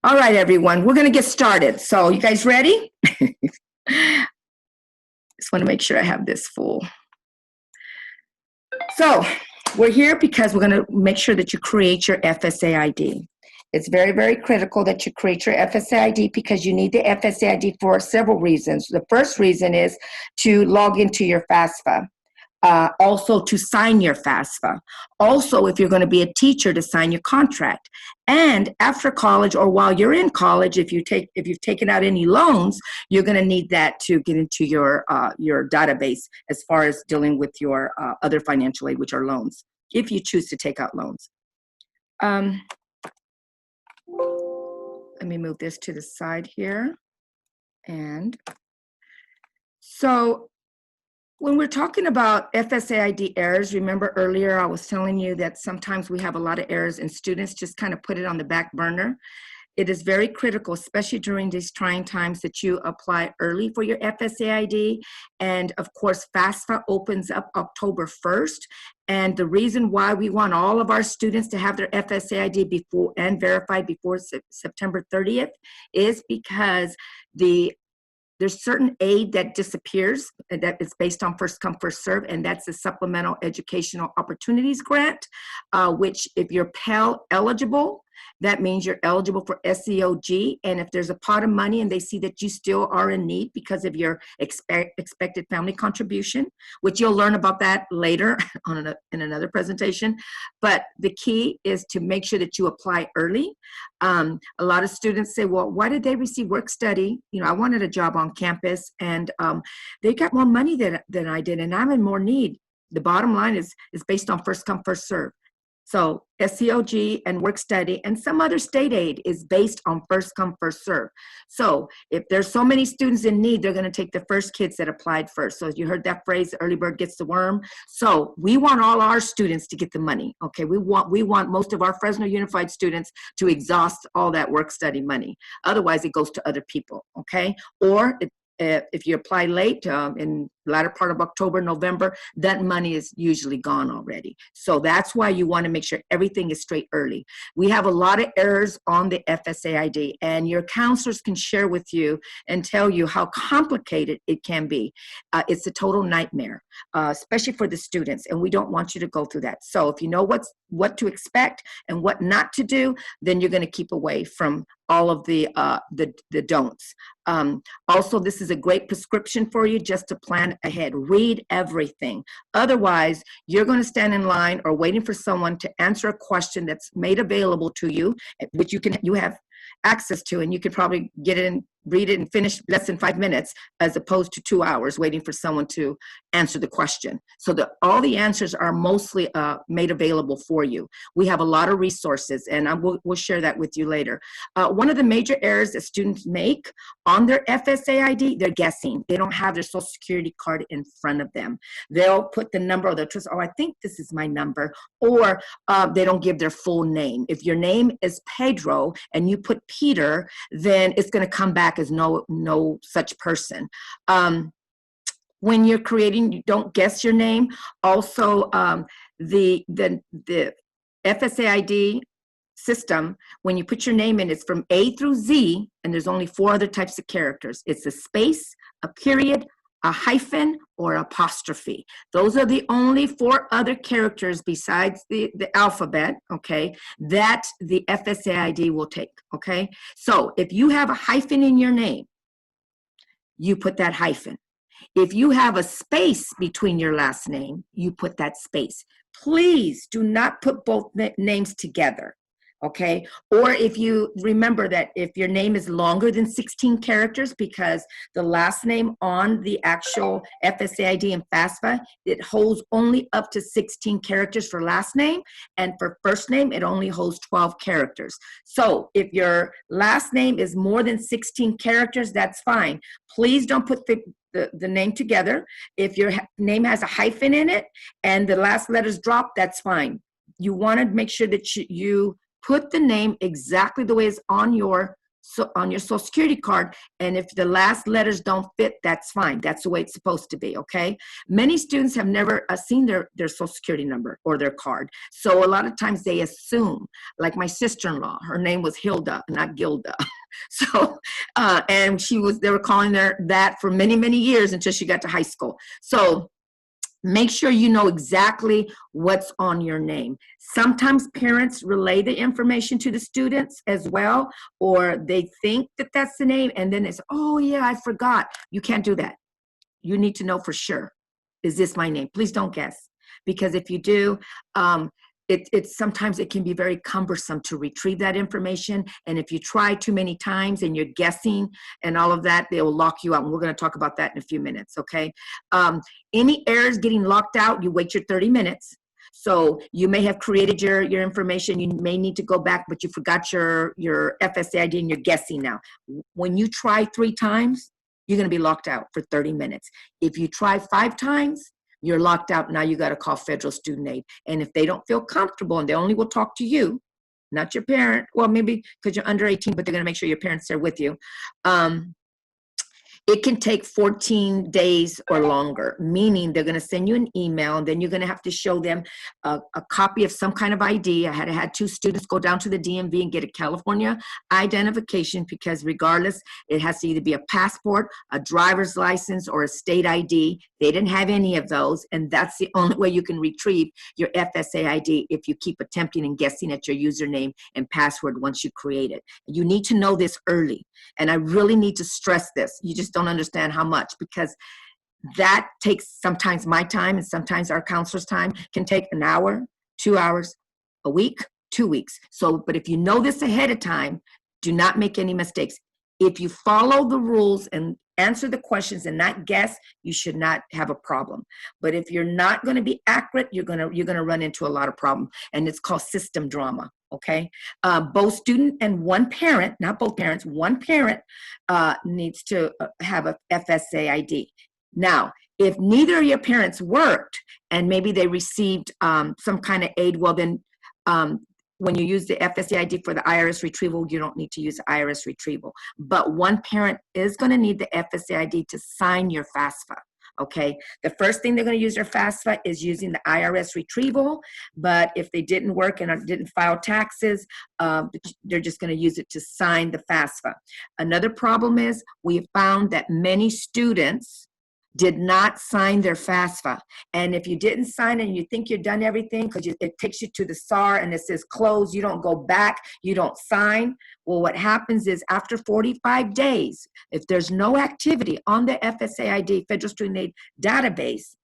All right, everyone, we're going to get started. So you guys ready? Just want to make sure I have this full. So we're here because we're going to make sure that you create your FSA ID. It's very, very critical that you create your FSA ID because you need the FSA ID for several reasons. The first reason is to log into your FAFSA. Also to sign your FAFSA. Also, if you're going to be a teacher, to sign your contract. And after college or while you're in college, if you've taken out any loans, you're going to need that to get into your database as far as dealing with your other financial aid, which are loans, if you choose to take out loans. Let me move this to the side here. And so when we're talking about FSA ID errors, remember earlier I was telling you that sometimes we have a lot of errors and students just kind of put it on the back burner. It is very critical, especially during these trying times, that you apply early for your FSA ID. And of course, FAFSA opens up October 1st. And the reason why we want all of our students to have their FSA ID before and verified before September 30th is because there's certain aid that disappears that is based on first come, first serve, and that's the Supplemental Educational Opportunities Grant, which if you're Pell eligible, that means you're eligible for SEOG, and if there's a pot of money and they see that you still are in need because of your expected family contribution, which you'll learn about that later in another presentation, but the key is to make sure that you apply early. A lot of students say, well, why did they receive work study? You know, I wanted a job on campus, and they got more money than I did, and I'm in more need. The bottom line is based on first come, first serve. So SEOG and work study and some other state aid is based on first come, first serve. So if there's so many students in need, they're going to take the first kids that applied first. So you heard that phrase, early bird gets the worm. So we want all our students to get the money. Okay, we want most of our Fresno Unified students to exhaust all that work study money. Otherwise, it goes to other people. Okay, or if you apply late in the latter part of October, November, that money is usually gone already. So that's why you want to make sure everything is straight early. We have a lot of errors on the FSA ID, and your counselors can share with you and tell you how complicated it can be. It's a total nightmare, especially for the students, and we don't want you to go through that. So if you know what to expect and what not to do, then you're going to keep away from all of the don'ts. Also, this is a great prescription for you just to plan ahead. Read everything. Otherwise, you're going to stand in line or waiting for someone to answer a question that's made available to you, which you have access to, and you could probably get it and read it and finish less than 5 minutes, as opposed to 2 hours waiting for someone to answer the question. So all the answers are mostly made available for you. We have a lot of resources, and we'll share that with you later. One of the major errors that students make on their FSA ID, they're guessing. They don't have their Social Security card in front of them. They'll put the number, or they'll trust, oh, I think this is my number, or they don't give their full name. If your name is Pedro and you put Peter, then it's going to come back as no such person. When you're creating, you don't guess your name. Also, the FSA ID system, when you put your name in, it's from A through Z, and there's only 4 other types of characters. It's a space, a period, a hyphen, or apostrophe. Those are the only 4 other characters besides the alphabet, okay, that the FSA ID will take, okay? So if you have a hyphen in your name, you put that hyphen. If you have a space between your last name, you put that space. Please do not put both names together. Okay, or if you remember that if your name is longer than 16 characters, because the last name on the actual FSA ID and FAFSA, it holds only up to 16 characters for last name, and for first name, it only holds 12 characters. So if your last name is more than 16 characters, that's fine. Please don't put the name together. If your name has a hyphen in it and the last letters drop, that's fine. You want to make sure that you put the name exactly the way it's on your on your social security card, and if the last letters don't fit, that's fine. That's the way it's supposed to be, okay? Many students have never seen their social security number or their card, so a lot of times they assume, like my sister-in-law, her name was Hilda, not Gilda. So, and they were calling her that for many, many years until she got to high school. So make sure you know exactly what's on your name. Sometimes parents relay the information to the students as well, or they think that that's the name, and then it's, oh yeah, I forgot. You can't do that. You need to know for sure, is this my name? Please don't guess, because if you do, sometimes it can be very cumbersome to retrieve that information. And if you try too many times and you're guessing and all of that, they will lock you out. And we're going to talk about that in a few minutes, okay? Any errors getting locked out, you wait your 30 minutes. So you may have created your information. You may need to go back, but you forgot your FSA ID and you're guessing now. When you try 3 times, you're going to be locked out for 30 minutes. If you try 5 times, you're locked out. Now you got to call federal student aid. And if they don't feel comfortable, and they only will talk to you, not your parent, well, maybe because you're under 18, but they're going to make sure your parents are with you. It can take 14 days or longer, meaning they're going to send you an email, and then you're going to have to show them a copy of some kind of ID. I had 2 students go down to the DMV and get a California identification, because regardless, it has to either be a passport, a driver's license, or a state ID. They didn't have any of those, and that's the only way you can retrieve your FSA ID if you keep attempting and guessing at your username and password once you create it. You need to know this early, and I really need to stress this. You just don't understand how much, because that takes sometimes my time and sometimes our counselor's time. Can take an hour, 2 hours, a week, 2 weeks. So, but if you know this ahead of time, do not make any mistakes. If you follow the rules and answer the questions and not guess, you should not have a problem. But if you're not going to be accurate, you're going to run into a lot of problems, and it's called system drama. Okay, both student and one parent, not both parents, one parent needs to have a FSA ID. Now, if neither of your parents worked and maybe they received some kind of aid, well then, when you use the FSA ID for the IRS retrieval, you don't need to use IRS retrieval. But one parent is going to need the FSA ID to sign your FAFSA. Okay, the first thing they're going to use their FAFSA is using the IRS retrieval, but if they didn't work and didn't file taxes, they're just going to use it to sign the FAFSA. Another problem is we found that many students did not sign their FAFSA. And if you didn't sign it and you think you've done everything, because it takes you to the SAR and it says close, you don't go back, you don't sign. Well, what happens is after 45 days, if there's no activity on the FSA ID, Federal Student Aid database,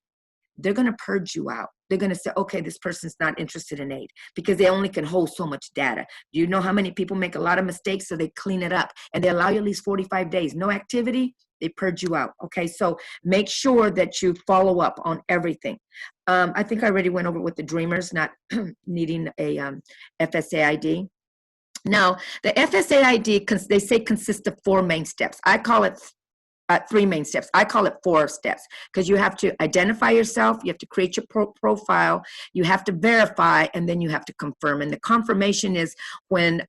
they're going to purge you out. They're going to say, okay, this person's not interested in aid, because they only can hold so much data. Do you know how many people make a lot of mistakes? So they clean it up and they allow you at least 45 days. No activity, they purge you out. Okay, so make sure that you follow up on everything. I think I already went over with the Dreamers not needing a FSA ID. Now, the FSA ID, they say consists of 4 main steps. I call it 3 main steps. I call it 4 steps, because you have to identify yourself, you have to create your profile, you have to verify, and then you have to confirm. And the confirmation is when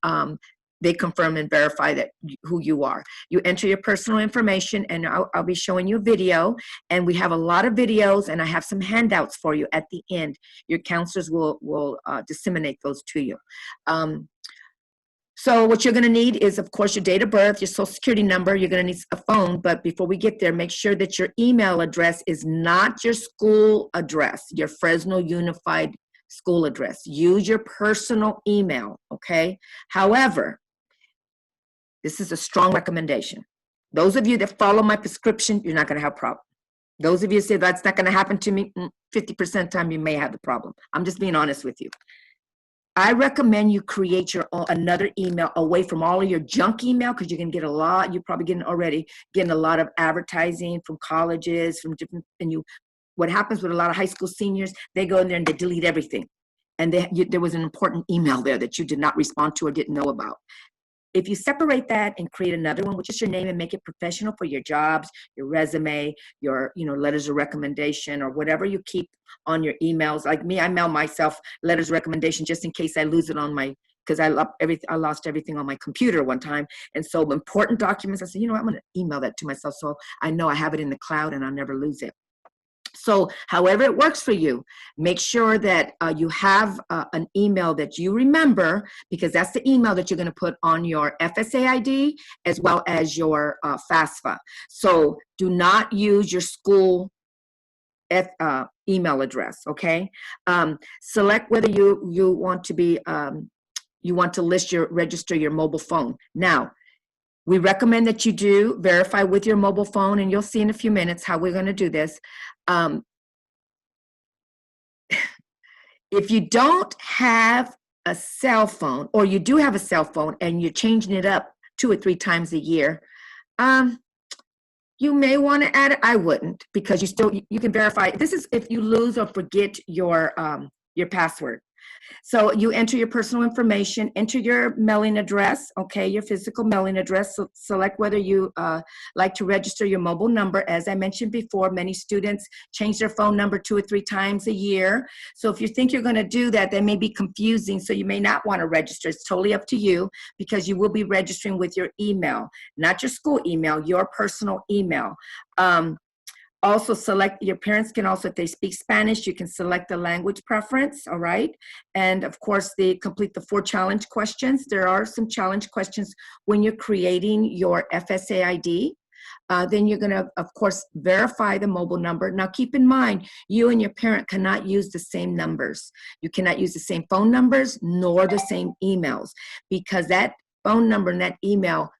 they confirm and verify that who you are. You enter your personal information, and I'll be showing you a video, and we have a lot of videos, and I have some handouts for you at the end. Your counselors will disseminate those to you. So what you're going to need is, of course, your date of birth, your social security number. You're going to need a phone, but before we get there, make sure that your email address is not your school address, your Fresno Unified School address. Use your personal email, okay? However, this is a strong recommendation. Those of you that follow my prescription, you're not going to have a problem. Those of you that say that's not going to happen to me, 50% of the time you may have the problem. I'm just being honest with you. I recommend you create your own, another email away from all of your junk email, because you're going to get a lot, you're probably getting a lot of advertising from colleges, from different, and what happens with a lot of high school seniors, they go in there and they delete everything. And there was an important email there that you did not respond to or didn't know about. If you separate that and create another one, which is your name, and make it professional for your jobs, your resume, your letters of recommendation, or whatever you keep on your emails. Like me, I mail myself letters of recommendation just in case I lose it on my because I lost everything on my computer one time. And so important documents, I said, you know what, I'm going to email that to myself so I know I have it in the cloud and I'll never lose it. So however it works for you, make sure that you have an email that you remember, because that's the email that you're going to put on your FSA ID as well as your FAFSA. So do not use your school email address, okay? Select whether you want to be, you want to register your mobile phone. Now, we recommend that you do verify with your mobile phone, and you'll see in a few minutes how we're going to do this. If you don't have a cell phone, or you do have a cell phone and you're changing it up 2 or 3 times a year, you may want to add it. I wouldn't, because you can verify. This is if you lose or forget your password. So you enter your personal information, enter your mailing address, okay, your physical mailing address. So select whether you like to register your mobile number. As I mentioned before, many students change their phone number 2 or 3 times a year. So if you think you're going to do that, that may be confusing. So you may not want to register. It's totally up to you, because you will be registering with your email, not your school email, your personal email. Also select, your parents can also, if they speak Spanish, you can select the language preference, all right? And of course, they complete the 4 challenge questions. There are some challenge questions when you're creating your FSA ID. Then you're gonna, of course, verify the mobile number. Now keep in mind, you and your parent cannot use the same numbers. You cannot use the same phone numbers nor the same emails, because that phone number and that email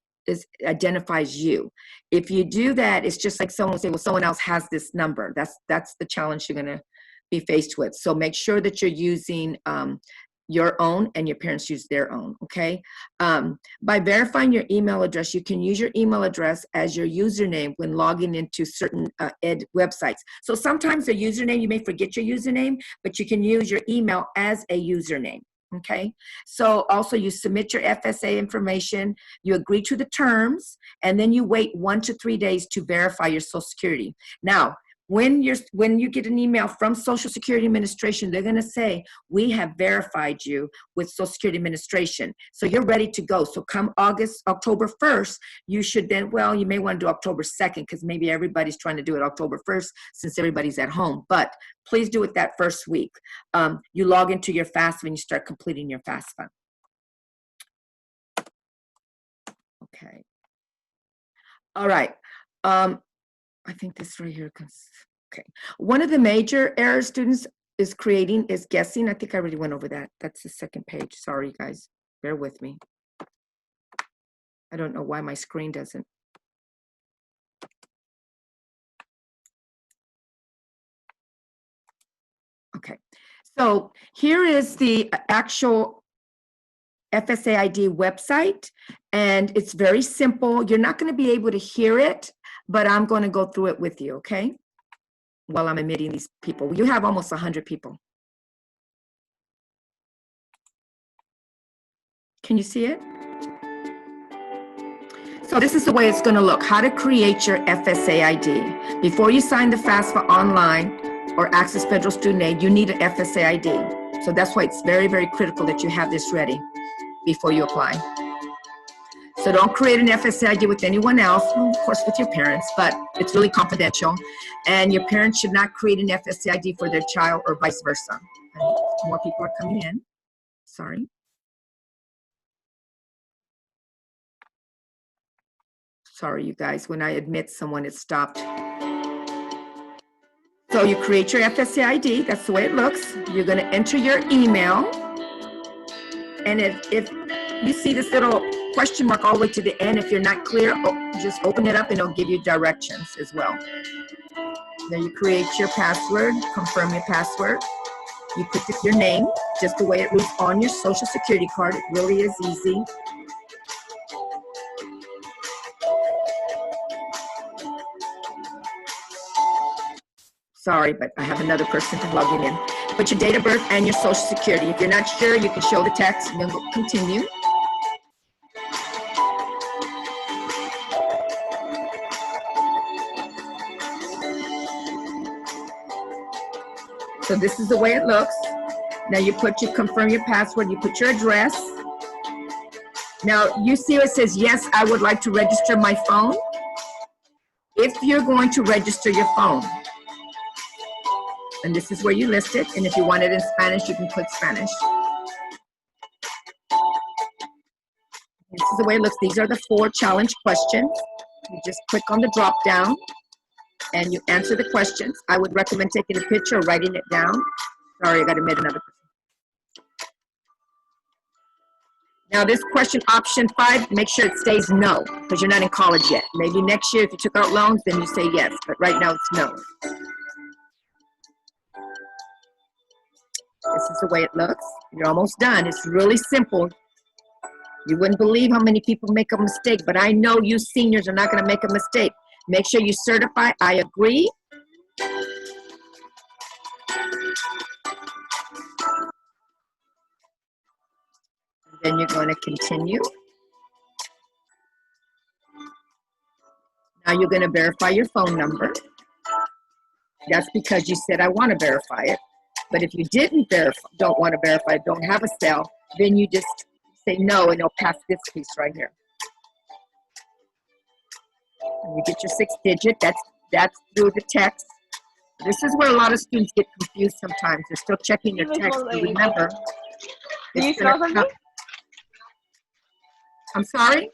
identifies you. If you do that, it's just like someone say, well, someone else has this number. That's the challenge you're going to be faced with. So make sure that you're using your own and your parents use their own, okay? By verifying your email address, you can use your email address as your username when logging into certain ed websites. So sometimes the username, you may forget your username, but you can use your email as a username. Okay, so also you submit your FSA information, you agree to the terms, and then you wait 1 to 3 days to verify your Social Security. Now, when you get an email from Social Security Administration, they're going to say, we have verified you with Social Security Administration. So you're ready to go. So come October 1st, you should then, well, you may want to do October 2nd, because maybe everybody's trying to do it October 1st since everybody's at home. But please do it that first week. You log into your FAFSA and you start completing your FAFSA. Okay. All right. I think this right here, okay. One of the major errors students is creating is guessing. I think I already went over that. That's the second page. Sorry, guys. Bear with me. I don't know why my screen doesn't. Okay. So here is the actual FSA ID website, and it's very simple. You're not going to be able to hear it, but I'm going to go through it with you, okay? While I'm admitting these people. You have almost 100 people. Can you see it? So this is the way it's going to look. How to create your FSA ID. Before you sign the FAFSA online or access federal student aid, you need an FSA ID. So that's why it's very, very critical that you have this ready before you apply. So don't create an FSA ID with anyone else, well, of course with your parents, but it's really confidential. And your parents should not create an FSA ID for their child or vice versa. And more people are coming in. Sorry. Sorry, you guys, when I admit someone, it stopped. So you create your FSA ID, that's the way it looks. You're gonna enter your email. And if you see this little question mark all the way to the end, if you're not clear, just open it up and it'll give you directions as well. Then you create your password, confirm your password. You put your name, just the way it reads on your Social Security card. It really is easy. Sorry, but I have another person plugging in. Put your date of birth and your Social Security. If you're not sure, you can show the text and then we'll continue. So this is the way it looks. Now you confirm your password, you put your address, Now, you see it says, yes, I would like to register my phone. If you're going to register your phone, and this is where you list it, and if you want it in Spanish, you can put Spanish. This is the way it looks. These are the 4 challenge questions. You just click on the drop down and you answer the questions. I would recommend taking a picture or writing it down. Sorry, I got to admit another person. Now this question, option 5, make sure it stays no, because you're not in college yet. Maybe next year if you took out loans, then you say yes, but right now it's no. This is the way it looks. You're almost done. It's really simple. You wouldn't believe how many people make a mistake, but I know you seniors are not going to make a mistake. Make sure you certify, I agree. Then you're going to continue. Now you're going to verify your phone number. That's because you said, I want to verify it. But if you don't want to verify it, don't have a cell, then you just say no, and it'll pass this piece right here. And you get your 6 digit, that's through the text. This is where a lot of students get confused sometimes. They're still checking their text. But remember, do you smell something? I'm sorry?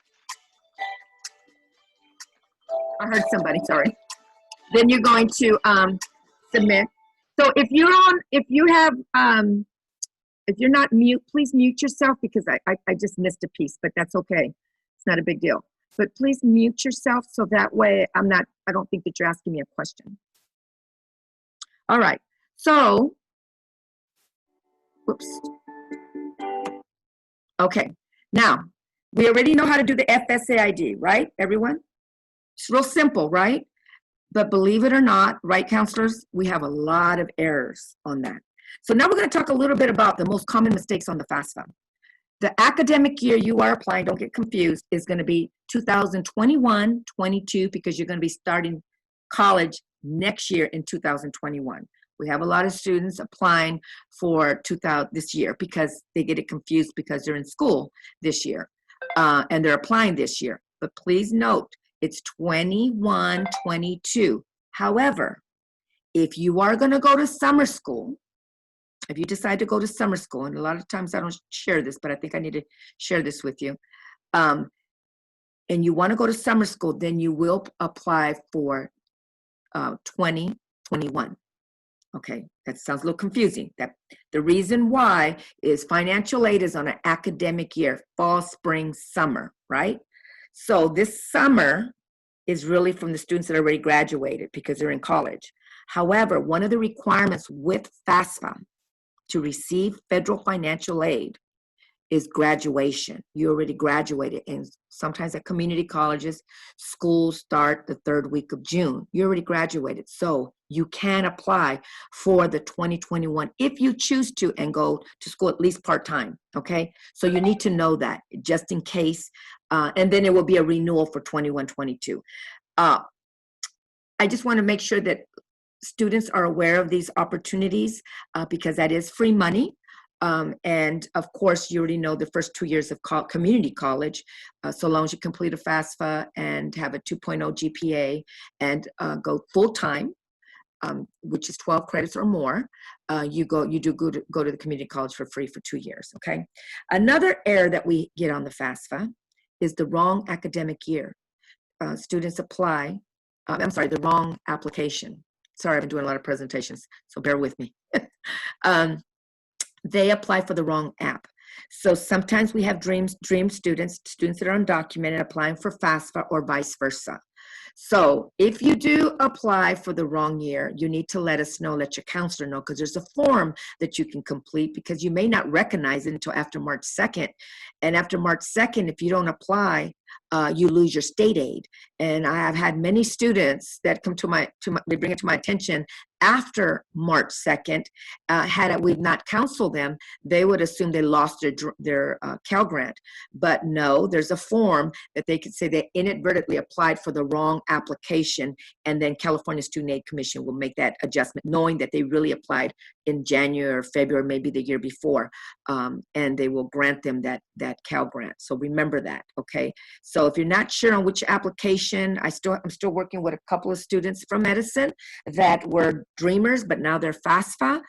I heard somebody, sorry. Then you're going to submit. So if you're not mute, please mute yourself, because I just missed a piece, but that's okay. It's not a big deal. But please mute yourself so that way I don't think that you're asking me a question. All right, so, whoops. Okay, now, we already know how to do the FSA ID, right, everyone? It's real simple, right? But believe it or not, right, counselors, we have a lot of errors on that. So now we're going to talk a little bit about the most common mistakes on the FAFSA. The academic year you are applying, don't get confused, is going to be 2021-22, because you're going to be starting college next year in 2021. We have a lot of students applying for this year because they get it confused because they're in school this year and they're applying this year. But please note, it's 21-22. However, if you are going to go to summer school, if you decide to go to summer school, and a lot of times I don't share this, but I think I need to share this with you, and you want to go to summer school, then you will apply for 2021. Okay, that sounds a little confusing. The reason why is financial aid is on an academic year, fall, spring, summer, right? So this summer is really from the students that already graduated because they're in college. However, one of the requirements with FAFSA to receive federal financial aid is graduation. You already graduated, and sometimes at community colleges, schools start the 3rd week of June. You already graduated, so you can apply for the 2021 if you choose to and go to school at least part-time, okay? So you need to know that just in case, and then it will be a renewal for 21-22. I just want to make sure that students are aware of these opportunities because that is free money. And of course, you already know the first 2 years of community college, so long as you complete a FAFSA and have a 2.0 GPA and go full-time, which is 12 credits or more, you go to the community college for free for 2 years, okay? Another error that we get on the FAFSA is the wrong academic year. Students apply, the wrong application. Sorry, I've been doing a lot of presentations, so bear with me. They apply for the wrong app. So sometimes we have dream students that are undocumented applying for FAFSA or vice versa. So if you do apply for the wrong year, you need to let us know, let your counselor know, because there's a form that you can complete because you may not recognize it until after March 2nd. And after March 2nd, if you don't apply, you lose your state aid. And I have had many students that come they bring it to my attention after March 2nd, had we not counseled them, they would assume they lost their Cal Grant. But no, there's a form that they could say they inadvertently applied for the wrong application, and then California Student Aid Commission will make that adjustment, knowing that they really applied in January or February, maybe the year before, and they will grant them that Cal Grant. So remember that, okay? So if you're not sure on which application, I'm still working with a couple of students from medicine that were Dreamers, but now they're FAFSA.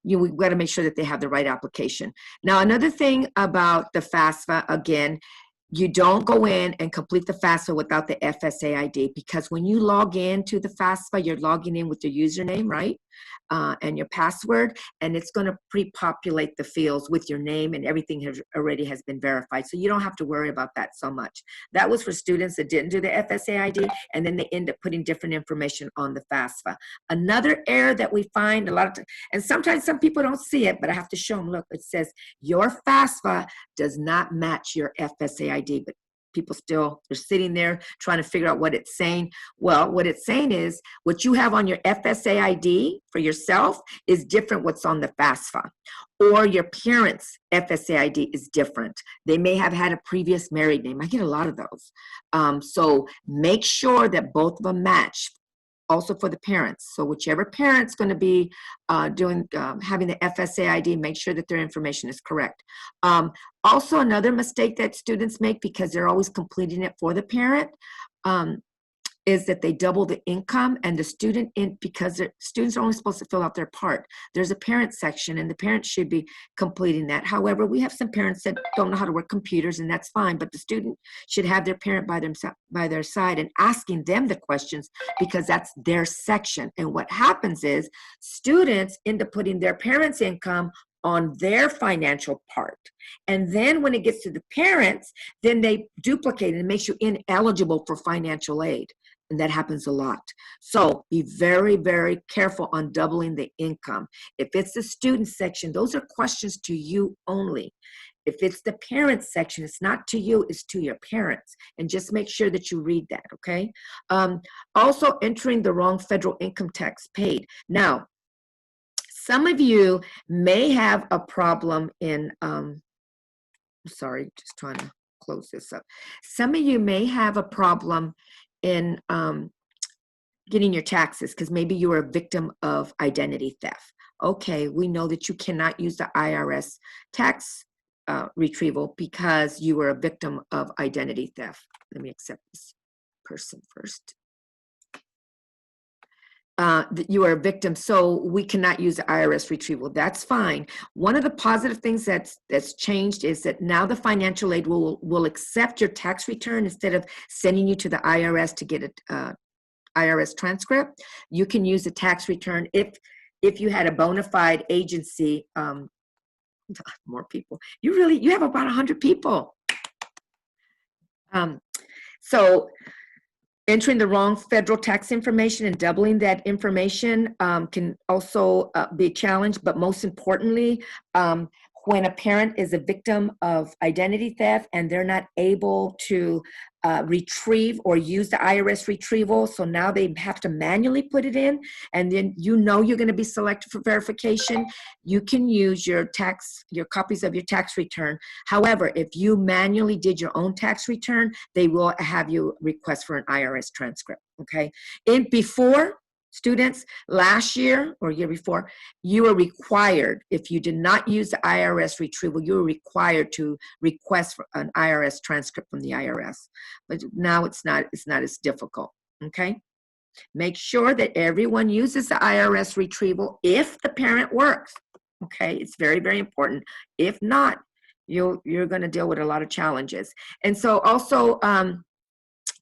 We've got to make sure that they have the right application. Now, another thing about the FAFSA, again, you don't go in and complete the FAFSA without the FSA ID, because when you log in to the FAFSA, you're logging in with your username, right? And your password, and it's going to pre-populate the fields with your name, and everything already has been verified. So you don't have to worry about that so much. That was for students that didn't do the FSA ID, and then they end up putting different information on the FAFSA. Another error that we find a lot of times, and sometimes some people don't see it, but I have to show them, look, it says your FAFSA does not match your FSA ID, but people still, they're sitting there trying to figure out what it's saying. Well, what it's saying is what you have on your FSA ID for yourself is different what's on the FAFSA. Or your parents' FSA ID is different. They may have had a previous married name. I get a lot of those. So make sure that both of them match. Also for the parents. So whichever parent's going to be having the FSA ID, make sure that their information is correct. Also, another mistake that students make, because they're always completing it for the parent, is that they double the income, and the student, because students are only supposed to fill out their part. There's a parent section, and the parent should be completing that. However, we have some parents that don't know how to work computers, and that's fine, but the student should have their parent by their side and asking them the questions, because that's their section. And what happens is students end up putting their parents' income on their financial part. And then when it gets to the parents, then they duplicate it and makes you ineligible for financial aid. And that happens a lot. So be very, very careful on doubling the income. If it's the student section, those are questions to you only. If it's the parents section, it's not to you, it's to your parents. And just make sure that you read that, okay? Also, entering the wrong federal income tax paid. Now, some of you may have a problem in, sorry, just trying to close this up. Some of you may have a problem in getting your taxes, because maybe you were a victim of identity theft. Okay, we know that you cannot use the IRS tax retrieval because you were a victim of identity theft. Let me accept this person first. That you are a victim, so we cannot use the IRS retrieval. That's fine. One of the positive things that's changed is that now the financial aid will accept your tax return instead of sending you to the IRS to get a IRS transcript. You can use the tax return if you had a bona fide agency. More people. You have about 100 people. So entering the wrong federal tax information and doubling that information can also be a challenge, but most importantly, when a parent is a victim of identity theft and they're not able to retrieve or use the IRS retrieval, so now they have to manually put it in, and then you're going to be selected for verification, you can use your copies of your tax return. However, if you manually did your own tax return, they will have you request for an IRS transcript, okay? Before, students, last year or year before, you were required, if you did not use the IRS retrieval, you were required to request for an IRS transcript from the IRS. But now it's not as difficult, okay? Make sure that everyone uses the IRS retrieval if the parent works, okay? It's very, very important. If not, you're going to deal with a lot of challenges. And so also,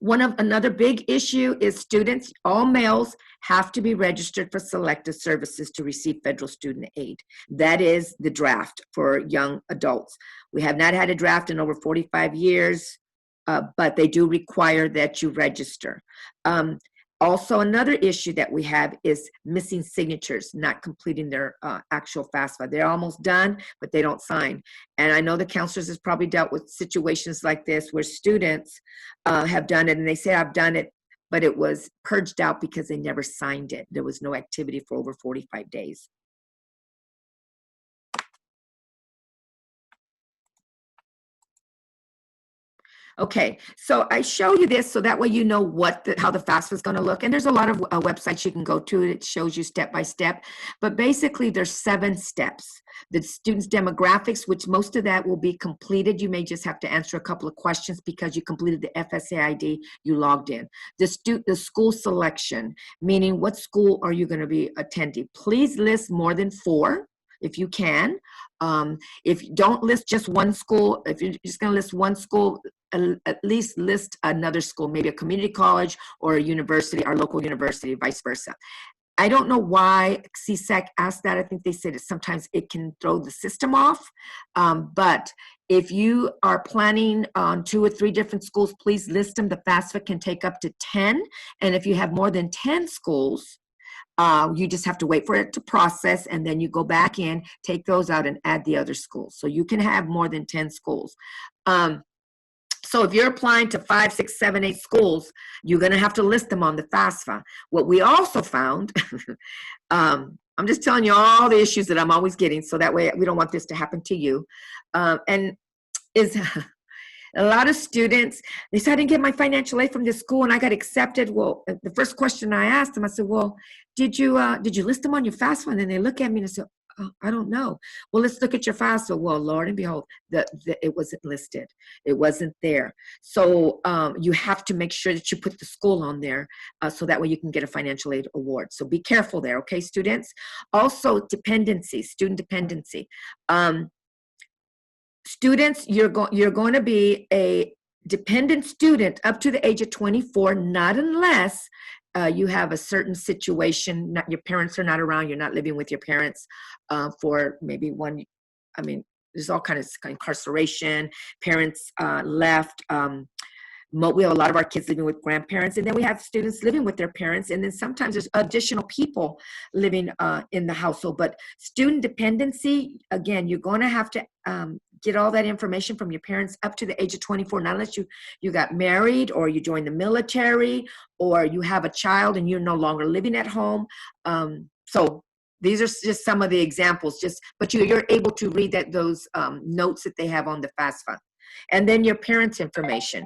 another big issue is students, all males, have to be registered for selective services to receive federal student aid. That is the draft for young adults. We have not had a draft in over 45 years, but they do require that you register. Also, another issue that we have is missing signatures, not completing their actual FAFSA. They're almost done, but they don't sign. And I know the counselors has probably dealt with situations like this where students have done it and they say, I've done it, but it was purged out because they never signed it. There was no activity for over 45 days. Okay, so I show you this so that way you know how the FAFSA is going to look. And there's a lot of websites you can go to. It shows you step by step. But basically, there's 7 steps. The student's demographics, which most of that will be completed. You may just have to answer a couple of questions because you completed the FSA ID, you logged in. The school selection, meaning what school are you going to be attending? Please list more than 4 if you can. If you don't list just one school, if you're just going to list one school, at least list another school, maybe a community college or a university, our local university, vice versa. I don't know why CSAC asked that. I think they said sometimes it can throw the system off. But if you are planning on 2 or 3 different schools, please list them. The FAFSA can take up to 10. And if you have more than 10 schools, you just have to wait for it to process, and then you go back in, take those out, and add the other schools. So you can have more than 10 schools. So if you're applying to 5, 6, 7, 8 schools, you're going to have to list them on the FAFSA. What we also found, I'm just telling you all the issues that I'm always getting, so that way we don't want this to happen to you, and is a lot of students, they said, I didn't get my financial aid from this school and I got accepted. Well, the first question I asked them, I said, well, did you list them on your FAFSA? And then they look at me and they said, oh, I don't know. Well, let's look at your FAFSA. Well, Lord and behold, it wasn't listed. It wasn't there. So you have to make sure that you put the school on there so that way you can get a financial aid award. So be careful there, okay, students? Also, dependency, student dependency. Students, you're going to be a dependent student up to the age of 24, not unless you have a certain situation, your parents are not around, you're not living with your parents for maybe there's all kinds of incarceration, parents left. We have a lot of our kids living with grandparents, and then we have students living with their parents, and then sometimes there's additional people living in the household. But student dependency, again, you're going to have to get all that information from your parents up to the age of 24, not unless you got married or you joined the military or you have a child and you're no longer living at home. So these are just some of the examples, but you're able to read those notes that they have on the FAFSA. And then your parents' information.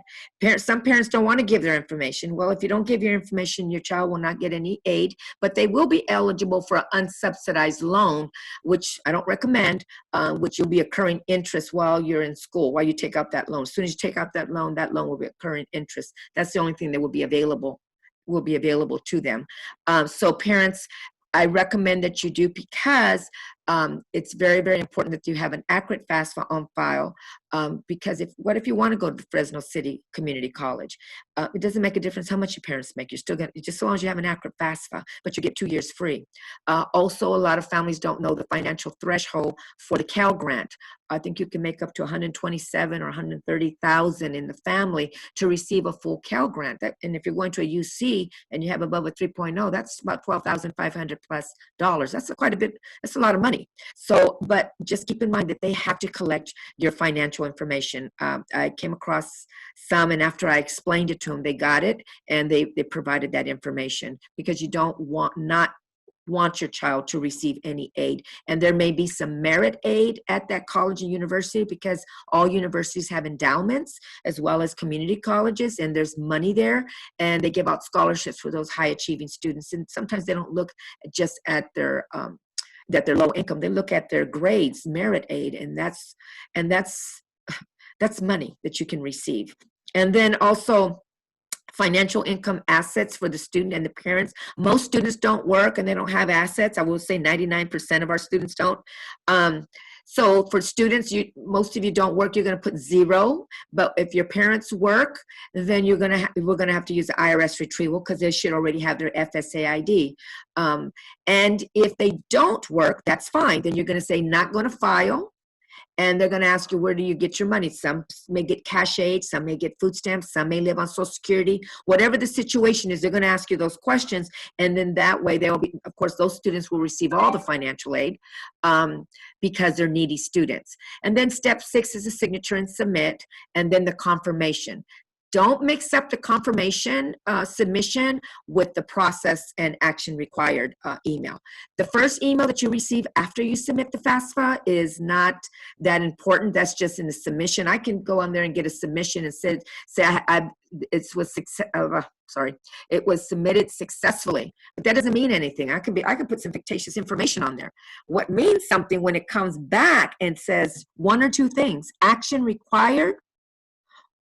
Some parents don't want to give their information. Well, if you don't give your information, your child will not get any aid, but they will be eligible for an unsubsidized loan, which I don't recommend, which will be accruing interest while you're in school, while you take out that loan. As soon as you take out that loan will be accruing interest. That's the only thing that will be available to them. So parents, I recommend that you do, because it's very, very important that you have an accurate FAFSA on file, because what if you want to go to Fresno City Community College? It doesn't make a difference how much your parents make. You're still going to, just so long as you have an accurate FAFSA, but you get 2 years free. Also, a lot of families don't know the financial threshold for the Cal Grant. I think you can make up to 127 or 130,000 in the family to receive a full Cal Grant. And if you're going to a UC and you have above a 3.0, that's about $12,500 plus dollars. That's quite a bit. That's a lot of money. So, but just keep in mind that they have to collect your financial information. I came across some, and after I explained it to them, they got it, and they provided that information, because you don't want your child to receive any aid. And there may be some merit aid at that college and university, because all universities have endowments as well as community colleges, and there's money there, and they give out scholarships for those high achieving students. And sometimes they don't look just at their low income. They look at their grades, merit aid, and that's money that you can receive. And then also financial income assets for the student and the parents. Most students don't work and they don't have assets. I will say 99% of our students don't. So for students, most of you don't work, you're going to put 0. But if your parents work, then we're going to have to use the IRS retrieval, because they should already have their FSA ID. And if they don't work, that's fine. Then you're going to say not going to file. And they're going to ask you, where do you get your money? Some may get cash aid, some may get food stamps, some may live on Social Security. Whatever the situation is, they're going to ask you those questions. And then that way, they'll be, of course, those students will receive all the financial aid because they're needy students. And then step 6 is a signature and submit, and then the confirmation. Don't mix up the confirmation submission with the process and action required email. The first email that you receive after you submit the FAFSA is not that important. That's just in the submission. I can go on there and get a submission and say it was submitted successfully, but that doesn't mean anything. I could put some fictitious information on there. What means something when it comes back and says one or two things: action required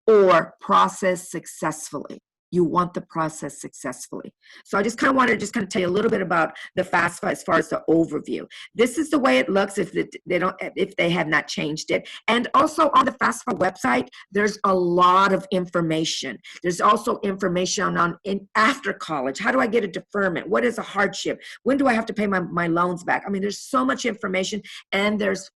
or process successfully. You want the process successfully. So I just kind of wanted to tell you a little bit about the FAFSA as far as the overview. This is the way it looks if they have not changed it. And also on the FAFSA website, there's a lot of information. There's also information on after college. How do I get a deferment? What is a hardship? When do I have to pay my loans back? I mean, there's so much information, and there's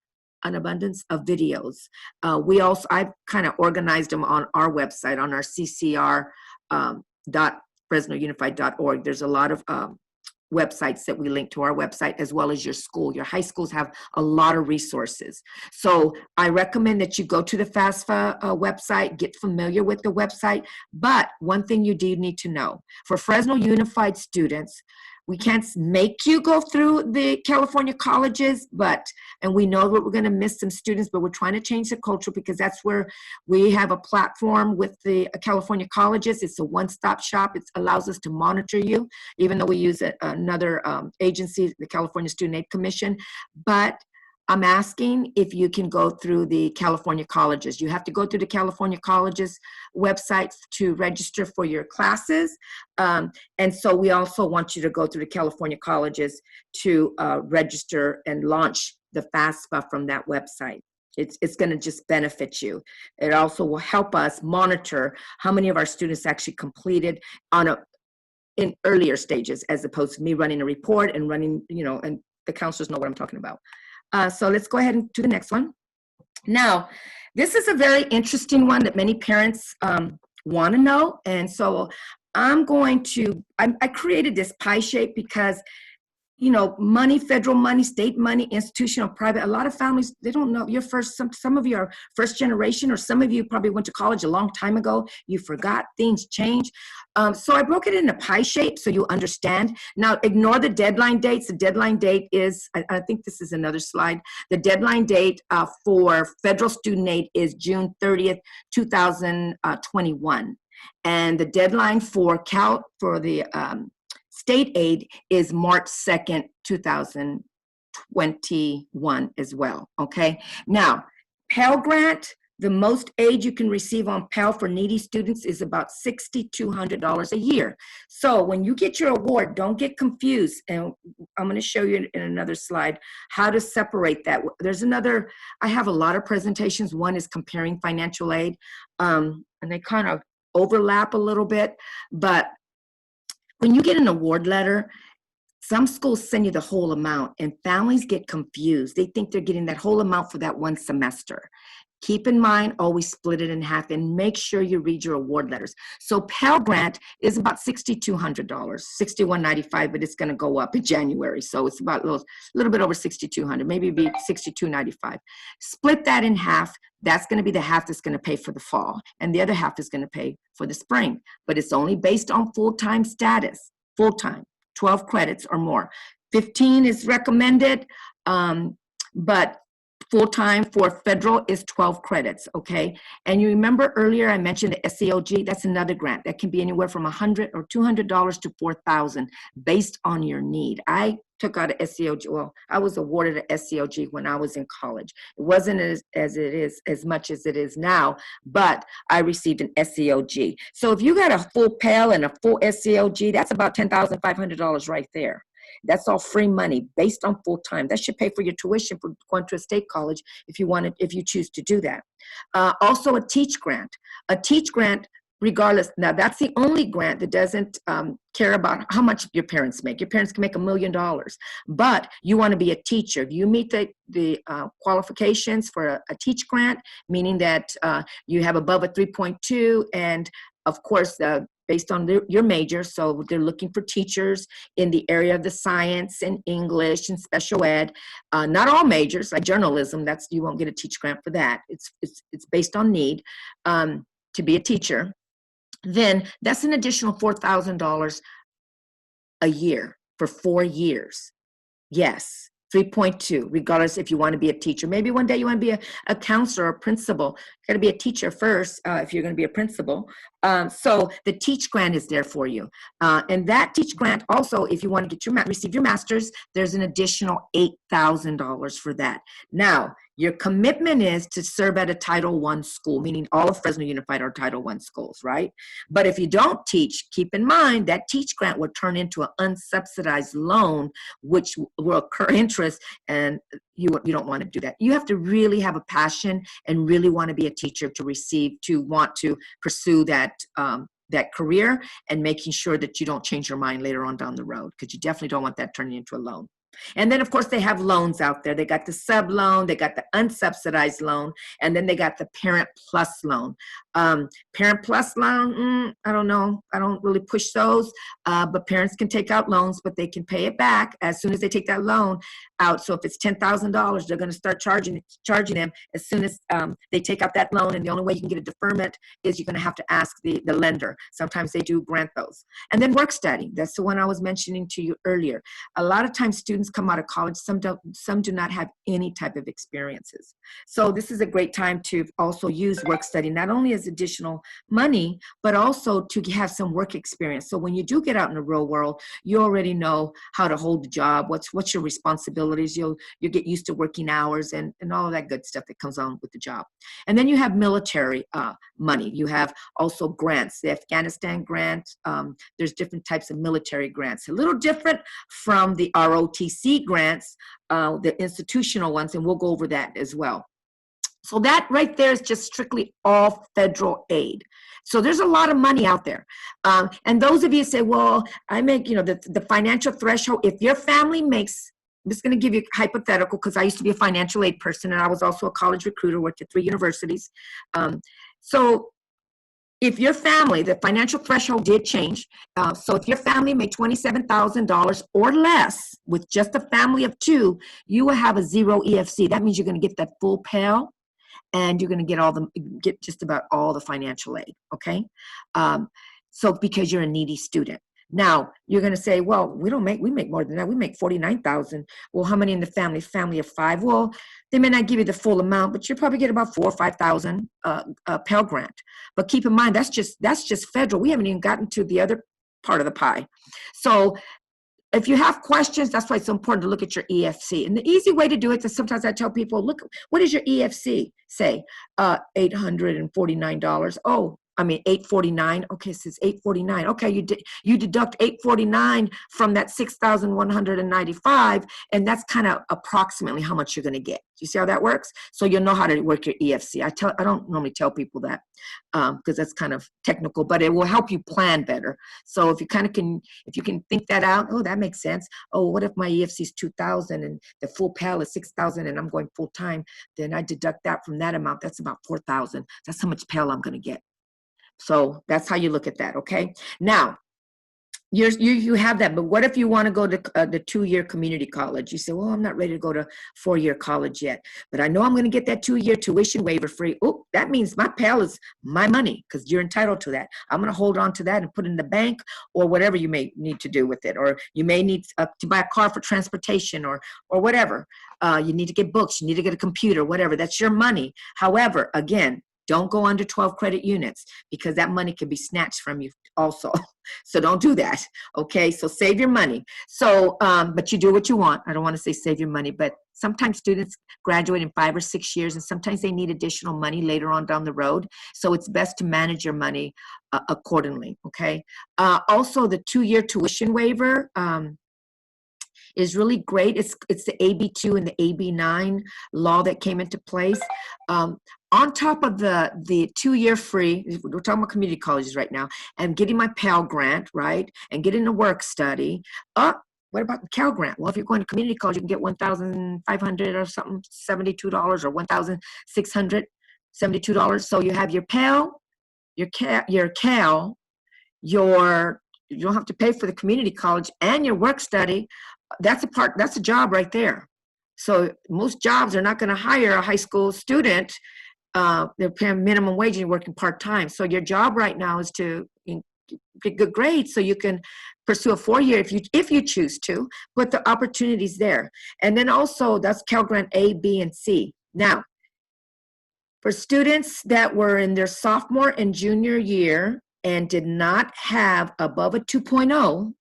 an abundance of videos. I've kind of organized them on our website, on our CCR .FresnoUnified.org. There's a lot of websites that we link to our website, as well as your school. Your high schools have a lot of resources. So I recommend that you go to the FAFSA website, get familiar with the website. But one thing you do need to know, for Fresno Unified students, we can't make you go through the California colleges, and we know that we're going to miss some students, but we're trying to change the culture, because that's where we have a platform with the California colleges. It's a one-stop shop. It allows us to monitor you, even though we use another agency, the California Student Aid Commission. But I'm asking if you can go through the California colleges. You have to go through the California colleges website to register for your classes. And so we also want you to go through the California colleges to register and launch the FAFSA from that website. It's going to just benefit you. It also will help us monitor how many of our students actually completed in earlier stages, as opposed to me running a report and running, and the counselors know what I'm talking about. So let's go ahead and do the next one. Now, this is a very interesting one that many parents want to know. And so I created this pie shape because, money, federal money, state money, institutional, private, a lot of families, they don't know. Some of you are first generation, or some of you probably went to college a long time ago. You forgot, things change. So I broke it in a pie shape so you understand. Now, ignore the deadline dates. The deadline date is, I think this is another slide. The deadline date for federal student aid is June 30th, 2021. And the deadline for the state aid is March 2nd, 2021 as well, okay? Now, Pell Grant, the most aid you can receive on Pell for needy students is about $6,200 a year. So when you get your award, don't get confused. And I'm going to show you in another slide how to separate that. I have a lot of presentations. One is comparing financial aid, and they kind of overlap a little bit, but when you get an award letter, some schools send you the whole amount, and families get confused. They think they're getting that whole amount for that one semester. Keep in mind, always split it in half, and make sure you read your award letters. So Pell Grant is about $6,200, $6,195, but it's going to go up in January. So it's about a little bit over $6,200, maybe be $6,295. Split that in half. That's going to be the half that's going to pay for the fall, and the other half is going to pay for the spring. But it's only based on full-time status, full-time, 12 credits or more. 15 is recommended, but full-time for federal is 12 credits, okay? And you remember earlier I mentioned the SEOG, that's another grant that can be anywhere from $100 or $200 to $4,000 based on your need. I took out a SEOG, well, I was awarded a SEOG when I was in college. It wasn't as much as it is now, but I received an SEOG. So if you got a full Pell and a full SEOG, that's about $10,500 right there. That's all free money based on full time. That should pay for your tuition for going to a state college if you choose to do that. Also a teach grant. A teach grant, regardless, now that's the only grant that doesn't care about how much your parents make. Your parents can make $1 million, but you want to be a teacher. If you meet the qualifications for a teach grant, meaning that you have above a 3.2, and of course, based on your major, so they're looking for teachers in the area of the science and English and special ed. Not all majors, like journalism, you won't get a teach grant for that. It's based on need to be a teacher. then that's an additional $4,000 a year for 4 years. Yes, 3.2, regardless if you want to be a teacher. Maybe one day you want to be a counselor or principal. You got to be a teacher first if you're going to be a principal. So the Teach Grant is there for you. And that Teach Grant also, if you want to get receive your master's, there's an additional $8,000 for that. Now, your commitment is to serve at a Title I school, meaning all of Fresno Unified are Title I schools, right? But if you don't teach, keep in mind that Teach Grant will turn into an unsubsidized loan, which will accrue interest, and you don't want to do that. You have to really have a passion and really want to be a teacher to want to pursue that career, and making sure that you don't change your mind later on down the road, because you definitely don't want that turning into a loan. And then, of course, they have loans out there. They got the sub loan, they got the unsubsidized loan, and then they got the Parent Plus loan. Parent Plus loan, I don't know. I don't really push those, but parents can take out loans, but they can pay it back as soon as they take that loan out. So if it's $10,000, they're going to start charging them as soon as they take out that loan. And the only way you can get a deferment is you're going to have to ask the lender. Sometimes they do grant those. And then work study. That's the one I was mentioning to you earlier. A lot of times students come out of college, some do not have any type of experiences. So this is a great time to also use work study, not only as additional money, but also to have some work experience. So when you do get out in the real world, you already know how to hold the job, what's your responsibilities, you get used to working hours and all of that good stuff that comes on with the job. And then you have military money. You have also grants, the Afghanistan grant. There's different types of military grants, a little different from the ROTC grants, the institutional ones, and we'll go over that as well. So that right there is just strictly all federal aid. So there's a lot of money out there. And those of you say, well, I make, the financial threshold, if your family makes, I'm just going to give you a hypothetical, because I used to be a financial aid person, and I was also a college recruiter, worked at 3 universities. So if your family, the financial threshold did change. So if your family made $27,000 or less with just a family of 2, you will have a 0 EFC. That means you're going to get that full Pell, and you're going to get just about all the financial aid, okay? So because you're a needy student. Now, you're going to say, well, we make more than that. We make $49,000. Well, how many in the family? Family of 5. Well, they may not give you the full amount, but you probably get about $4,000 or $5,000 Pell Grant. But keep in mind, that's just federal. We haven't even gotten to the other part of the pie. So if you have questions, that's why it's so important to look at your EFC. And the easy way to do it is sometimes I tell people, look, what does your EFC say? $849. Oh, I mean, $849. Okay, it says $849. Okay, you deduct $849 from that $6,195, and that's kind of approximately how much you're going to get. You see how that works? So you'll know how to work your EFC. I don't normally tell people that because that's kind of technical, but it will help you plan better. So if you if you can think that out, oh, that makes sense. Oh, what if my EFC is 2,000 and the full Pell is 6,000 and I'm going full time? Then I deduct that from that amount. That's about 4,000. That's how much Pell I'm going to get. So that's how you look at that, okay? Now, you have that, but what if you want to go to the 2-year community college? You say, well, I'm not ready to go to 4-year college yet, but I know I'm going to get that 2-year tuition waiver free. Oh, that means my Pell is my money because you're entitled to that. I'm going to hold on to that and put it in the bank or whatever you may need to do with it. Or you may need to buy a car for transportation or whatever. You need to get books. You need to get a computer, whatever. That's your money. However, again, don't go under 12 credit units because that money can be snatched from you also. So don't do that, okay? So save your money. So, but you do what you want. I don't want to say save your money, but sometimes students graduate in 5 or 6 years, and sometimes they need additional money later on down the road. So it's best to manage your money accordingly, okay? Also, the 2-year tuition waiver is really great. It's the AB2 and the AB9 law that came into place. On top of the 2-year free, we're talking about community colleges right now, and getting my Pell Grant, right, and getting a work study. What about the Cal Grant? Well, if you're going to community college, you can get $1,500 or something, $72 or $1,672. So you have your Pell, your Cal, you don't have to pay for the community college and your work study. That's a job right there. So most jobs are not going to hire a high school student they're paying minimum wage and you're working part-time. So your job right now is to get good grades so you can pursue a 4-year if you choose to, but the opportunity's there. And then also that's Cal Grant A, B, and C. Now, for students that were in their sophomore and junior year and did not have above a 2.0,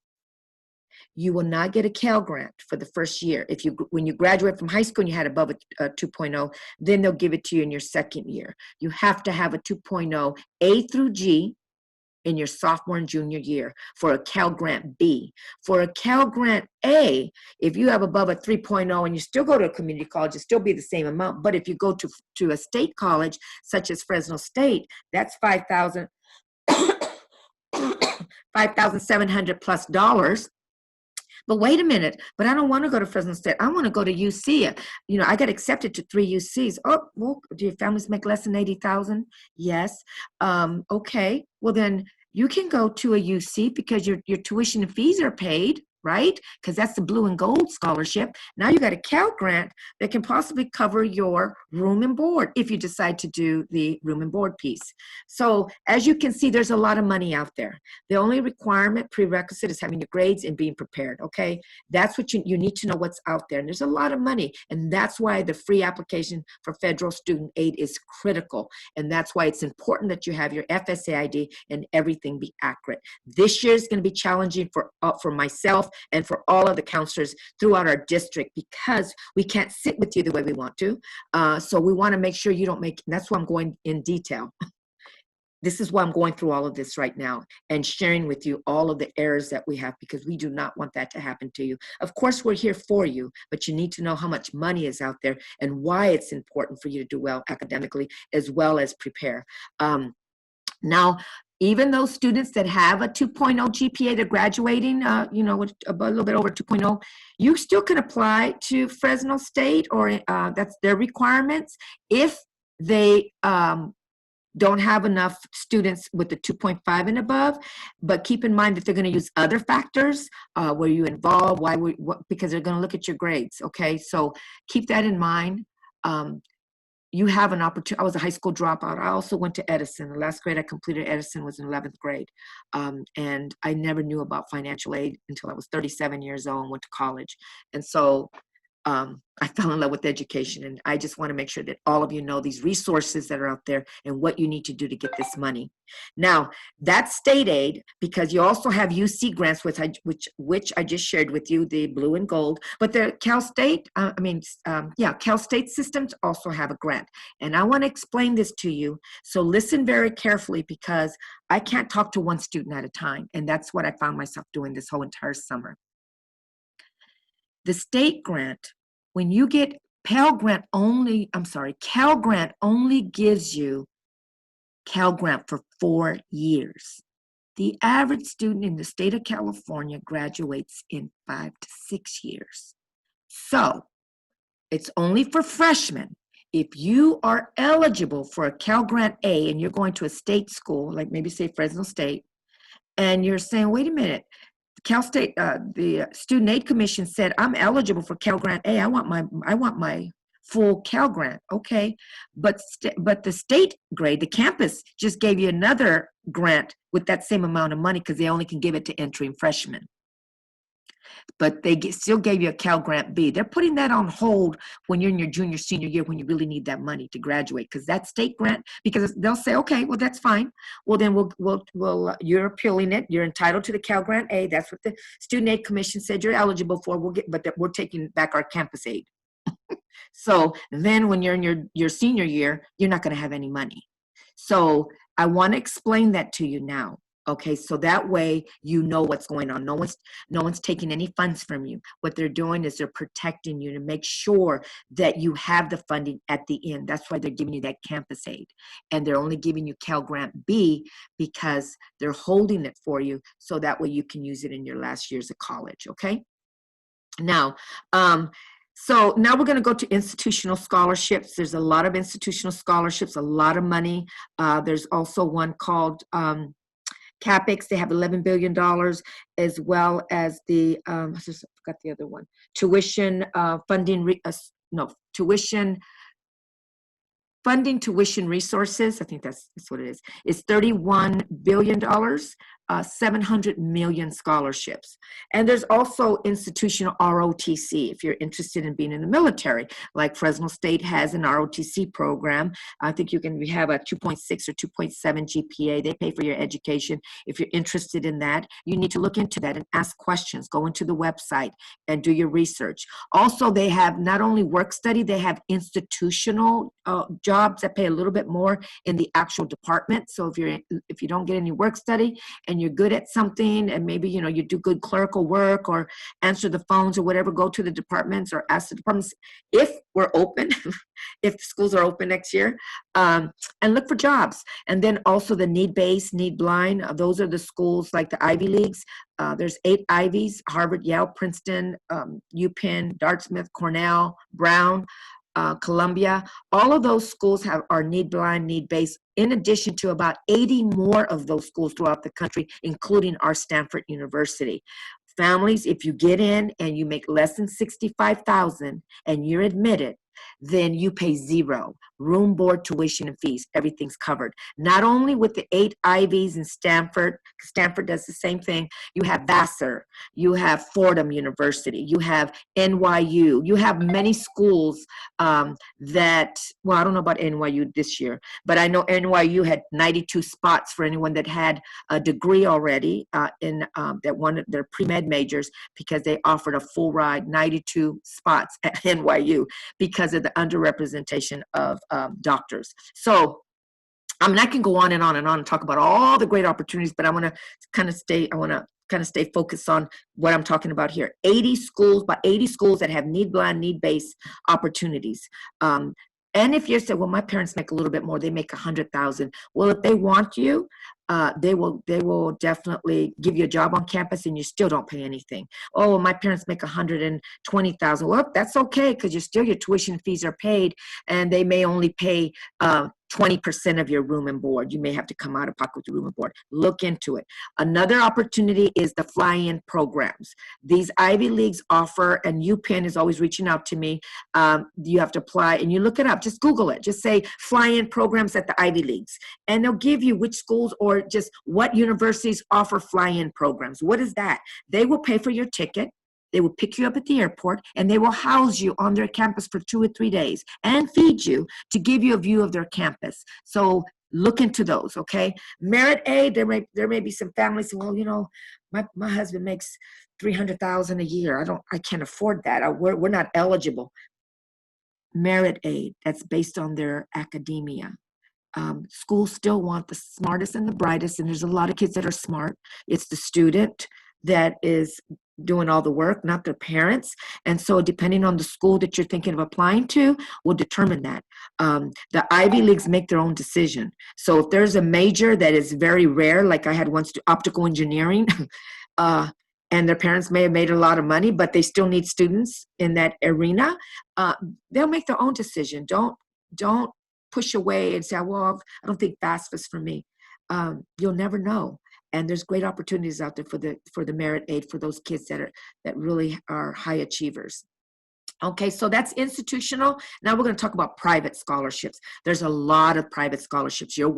you will not get a Cal Grant for the first year. When you graduate from high school and you had above a 2.0, then they'll give it to you in your second year. You have to have a 2.0 A through G in your sophomore and junior year for a Cal Grant B. For a Cal Grant A, if you have above a 3.0 and you still go to a community college, it'll still be the same amount. But if you go to a state college, such as Fresno State, that's $5,700 plus dollars. But wait a minute, but I don't want to go to Fresno State. I want to go to UC. You know, I got accepted to 3 UCs. Oh, well, do your families make less than 80,000? Yes. Okay. Well, then you can go to a UC because your tuition and fees are paid, right? Because that's the blue and gold scholarship. Now you got a Cal Grant that can possibly cover your room and board if you decide to do the room and board piece. So as you can see, there's a lot of money out there. The only prerequisite is having your grades and being prepared, okay? That's what you need to know what's out there. And there's a lot of money. And that's why the free application for federal student aid is critical. And that's why it's important that you have your FSA ID and everything be accurate. This year is going to be challenging for myself and for all of the counselors throughout our district because we can't sit with you the way we want to. So we want to make sure you don't that's why I'm going in detail. This is why I'm going through all of this right now and sharing with you all of the errors that we have because we do not want that to happen to you. Of course, we're here for you, but you need to know how much money is out there and why it's important for you to do well academically as well as prepare. Now, even those students that have a 2.0 GPA, they're graduating, with a little bit over 2.0, you still can apply to Fresno State, or that's their requirements. If they don't have enough students with the 2.5 and above, but keep in mind that they're going to use other factors. Were you involved? Because they're going to look at your grades. Okay, so keep that in mind. You have an opportunity. I was a high school dropout. I also went to Edison. The last grade I completed Edison was in 11th grade. And I never knew about financial aid until I was 37 years old and went to college. And so I fell in love with education. And I just want to make sure that all of you know these resources that are out there and what you need to do to get this money. Now, that's state aid, because you also have UC grants, which I just shared with you, the blue and gold. But the Cal State, Cal State systems also have a grant. And I want to explain this to you. So listen very carefully, because I can't talk to one student at a time. And that's what I found myself doing this whole entire summer. The state grant, when you get Cal Grant only gives you Cal Grant for 4 years. The average student in the state of California graduates in 5 to 6 years. So it's only for freshmen. If you are eligible for a Cal Grant A and you're going to a state school, like maybe say Fresno State, and you're saying, wait a minute, Cal State, the Student Aid Commission said, I'm eligible for Cal Grant A. I want my full Cal Grant. Okay, but the state grade, the campus, just gave you another grant with that same amount of money because they only can give it to entering freshmen. But they still gave you a Cal Grant B. They're putting that on hold when you're in your junior, senior year, when you really need that money to graduate, because that state grant, because they'll say, okay, well, that's fine. Well, then you're appealing it. You're entitled to the Cal Grant A. That's what the Student Aid Commission said you're eligible for. But we're taking back our campus aid. So then when you're in your senior year, you're not going to have any money. So I want to explain that to you now. Okay, so that way you know what's going on. No one's taking any funds from you. What they're doing is they're protecting you to make sure that you have the funding at the end. That's why they're giving you that campus aid. And they're only giving you Cal Grant B because they're holding it for you so that way you can use it in your last years of college, okay? Now, so now we're going to go to institutional scholarships. There's a lot of institutional scholarships, a lot of money. There's also one called CAPEX. They have $11 billion, as well as the, I just forgot the other one, tuition funding, tuition funding tuition resources, I think that's what it is $31 billion, 700 million scholarships. And there's also institutional ROTC if you're interested in being in the military, like Fresno State has an ROTC program. I think you can have a 2.6 or 2.7 GPA. They pay for your education. If you're interested in that, you need to look into that and ask questions. Go into the website and do your research. Also, they have not only work study, they have institutional jobs that pay a little bit more in the actual department. So if you don't get any work study and you're good at something, and maybe you do good clerical work or answer the phones or whatever, go to the departments or ask the departments if we're open, if the schools are open next year, and look for jobs. And then also the need-based, need-blind, those are the schools like the Ivy Leagues. There's 8 Ivies: Harvard, Yale, Princeton, UPenn, Dartmouth, Cornell, Brown, Columbia. All of those schools are need-blind, need-based, in addition to about 80 more of those schools throughout the country, including our Stanford University. Families, if you get in and you make less than $65,000 and you're admitted, then you pay zero. Room, board, tuition, and fees. Everything's covered. Not only with the 8 Ivies in Stanford, Stanford does the same thing. You have Vassar, you have Fordham University, you have NYU, you have many schools that, well, I don't know about NYU this year, but I know NYU had 92 spots for anyone that had a degree already that wanted their pre-med majors, because they offered a full ride, 92 spots at NYU because of the underrepresentation of doctors. So I mean, I can go on and on and on and talk about all the great opportunities, but I want to kind of stay focused on what I'm talking about here. 80 schools that have need-blind, need-based opportunities. And if you say, well, my parents make a little bit more, they make $100,000. Well, if they want you, they will definitely give you a job on campus, and you still don't pay anything. Oh, well, my parents make $120,000. Well, that's okay, because your tuition fees are paid, and they may only pay 20% of your room and board. You may have to come out of pocket with your room and board. Look into it. Another opportunity is the fly-in programs. These Ivy Leagues offer, and UPenn is always reaching out to me. You have to apply, and you look it up. Just Google it. Just say fly-in programs at the Ivy Leagues, and they'll give you which schools or just what universities offer fly-in programs. What is that? They will pay for your ticket. They will pick you up at the airport, and they will house you on their campus for 2 or 3 days and feed you to give you a view of their campus. So look into those, okay? Merit aid, there may be some families saying, well, my husband makes $300,000 a year. I can't afford that. We're not eligible. Merit aid, that's based on their academia. Schools still want the smartest and the brightest, and there's a lot of kids that are smart. It's the student that is doing all the work, not their parents. And so depending on the school that you're thinking of applying to will determine that. The Ivy Leagues make their own decision. So if there's a major that is very rare, like I had once, optical engineering, and their parents may have made a lot of money, but they still need students in that arena, they'll make their own decision. Don't push away and say, well, I don't think FAFSA's for me. You'll never know. And there's great opportunities out there for the merit aid for those kids that really are high achievers. Okay, so that's institutional. Now we're going to talk about private scholarships. There's a lot of private scholarships. Your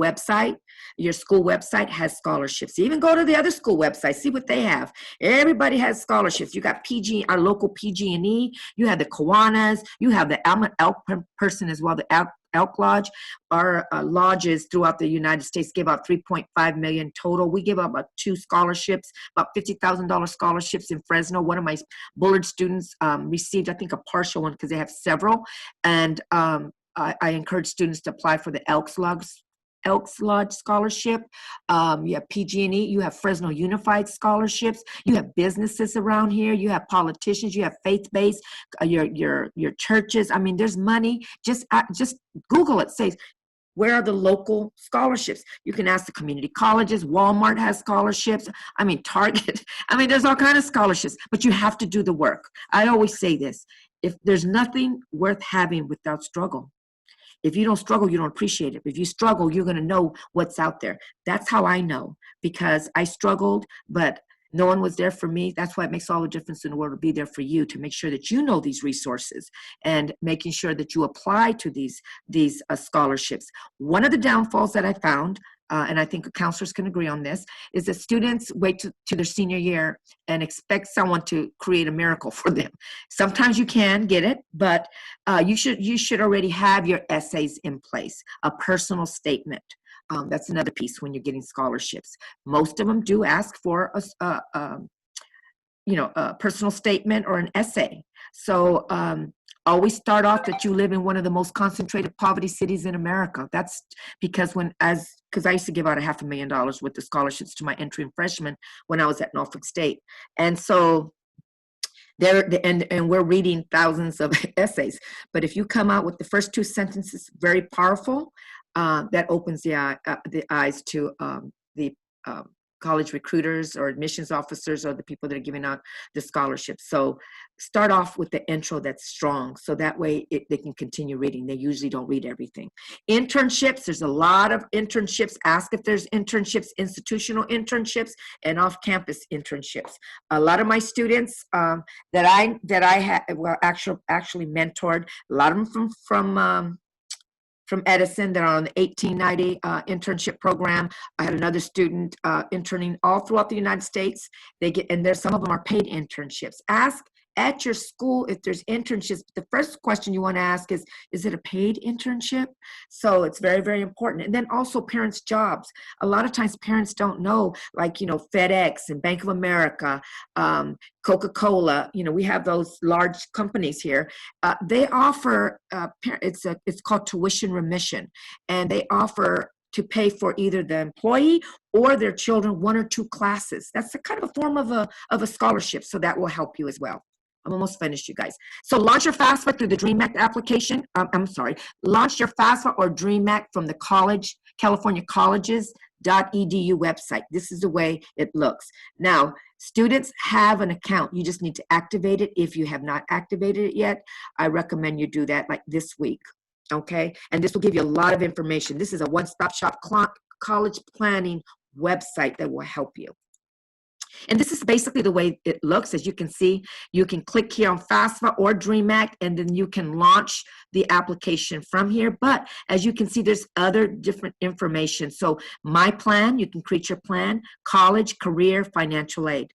school website has scholarships. Even go to the other school website, see what they have. Everybody has scholarships. You got our local PG&E. You have the Kiwanis. You have the Elk person as well, the Elk Lodge. Our lodges throughout the United States give out $3.5 million total. We give out about 2 scholarships, about $50,000 scholarships in Fresno. One of my Bullard students received, I think, a partial one because they have several. And I encourage students to apply for the Elks Lodge Scholarship. You have PG&E, you have Fresno Unified Scholarships, you have businesses around here, you have politicians, you have faith-based, your churches. I mean, there's money. Just Google it. Say, where are the local scholarships? You can ask the community colleges. Walmart has scholarships. I mean, Target. I mean, there's all kinds of scholarships, but you have to do the work. I always say this: if there's nothing worth having without struggle. If you don't struggle, you don't appreciate it. If you struggle, you're going to know what's out there. That's how I know, because I struggled, but No one was there for me. That's why it makes all the difference in the world to be there for you, to make sure that you know these resources and making sure that you apply to these scholarships. One of the downfalls that I found, and I think counselors can agree on this, is that students wait to their senior year and expect someone to create a miracle for them. Sometimes you can get it, but you should already have your essays in place, a personal statement. That's another piece when you're getting scholarships. Most of them do ask for a personal statement or an essay. So always start off that you live in one of the most concentrated poverty cities in America. That's because because I used to give out $500,000 worth of scholarships to my entering freshmen when I was at Norfolk State. And so and we're reading thousands of essays. But if you come out with the first 2 sentences, very powerful, that opens the eyes to the college recruiters or admissions officers or the people that are giving out the scholarships. So start off with the intro that's strong, so that way they can continue reading. They usually don't read everything. Internships, there's a lot of internships. Ask if there's internships, institutional internships and off-campus internships. A lot of my students that I had, well, actually mentored, a lot of them from Edison that are on the 1890 internship program. I had another student interning all throughout the United States. Some of them are paid internships. Ask at your school if there's internships. The first question you want to ask is it a paid internship? So it's very, very important. And then also parents' jobs. A lot of times parents don't know, like, FedEx and Bank of America, Coca-Cola, we have those large companies here. They offer, it's called tuition remission, and they offer to pay for either the employee or their children 1 or 2 classes. That's a kind of a form of a scholarship, so that will help you as well. I'm almost finished, you guys. So launch your FAFSA through the DREAM Act application. Launch your FAFSA or DREAM Act from the California Colleges.edu website. This is the way it looks. Now, students have an account. You just need to activate it. If you have not activated it yet, I recommend you do that like this week, okay? And this will give you a lot of information. This is a one-stop shop college planning website that will help you. And this is basically the way it looks. As you can see, you can click here on FAFSA or DREAM Act, and then you can launch the application from here. But as you can see, there's other different information. So my plan, you can create your plan, college, career, financial aid.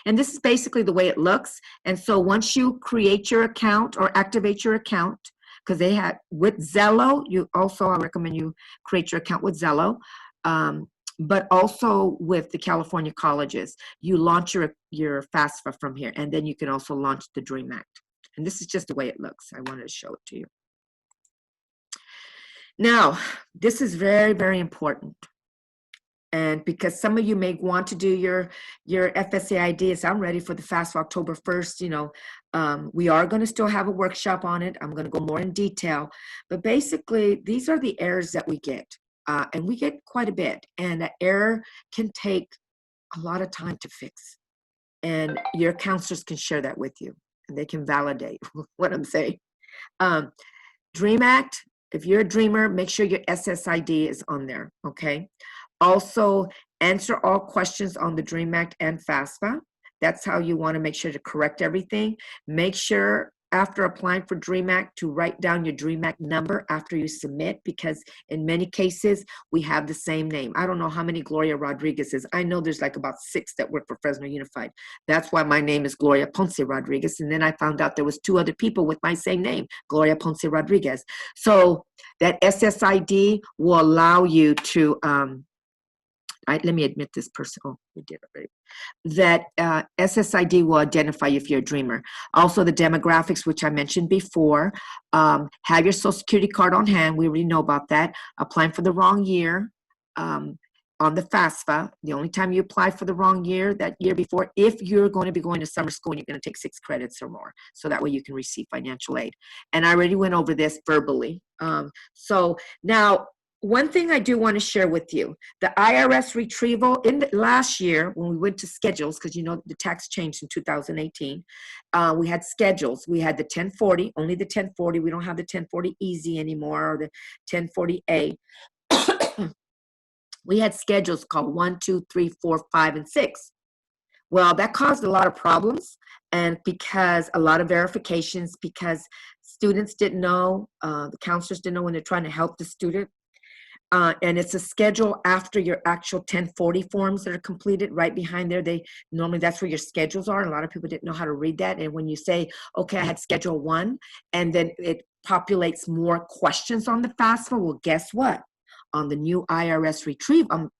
And this is basically the way it looks. And so once you create your account or activate your account, because they have with Zello, I recommend you create your account with Zello. But also with the California colleges, you launch your FAFSA from here, and then you can also launch the DREAM Act. And this is just the way it looks. I wanted to show it to you. Now, this is very, very important. And because some of you may want to do your FSA ID, I'm ready for the FAFSA October 1st. We are going to still have a workshop on it. I'm going to go more in detail. But basically, these are the errors that we get. And we get quite a bit, and an error can take a lot of time to fix. And your counselors can share that with you, and they can validate what I'm saying. DREAM Act, if you're a dreamer, make sure your SSID is on there, okay? Also, answer all questions on the DREAM Act and FAFSA. That's how you want to make sure to correct everything. Make sure after applying for DREAM Act to write down your DREAM Act number after you submit, because in many cases we have the same name. I don't know how many Gloria Rodriguez is. I know there's like about 6 that work for Fresno Unified. That's why my name is Gloria Ponce Rodriguez. And then I found out there was 2 other people with my same name, Gloria Ponce Rodriguez. So that SSID will allow you to let me admit this person. Oh, we did already. That SSID will identify you if you're a dreamer. Also, the demographics, which I mentioned before. Have your Social Security card on hand. We already know about that. Applying for the wrong year on the FAFSA. The only time you apply for the wrong year, that year before, if you're going to be going to summer school and you're going to take 6 credits or more. So that way you can receive financial aid. And I already went over this verbally. So now, one thing I do want to share with you, the IRS retrieval in the last year when we went to schedules, because the tax changed in 2018, we had schedules. We had the 1040, only the 1040. We don't have the 1040 easy anymore or the 1040A. We had schedules called 1, 2, 3, 4, 5, and 6. Well, that caused a lot of problems, and because a lot of verifications, because students didn't know, the counselors didn't know when they're trying to help the student. And it's a schedule after your actual 1040 forms that are completed. Right behind there, normally that's where your schedules are. And a lot of people didn't know how to read that. And when you say, okay, I had schedule 1, and then it populates more questions on the FAFSA, well, guess what? On the new IRS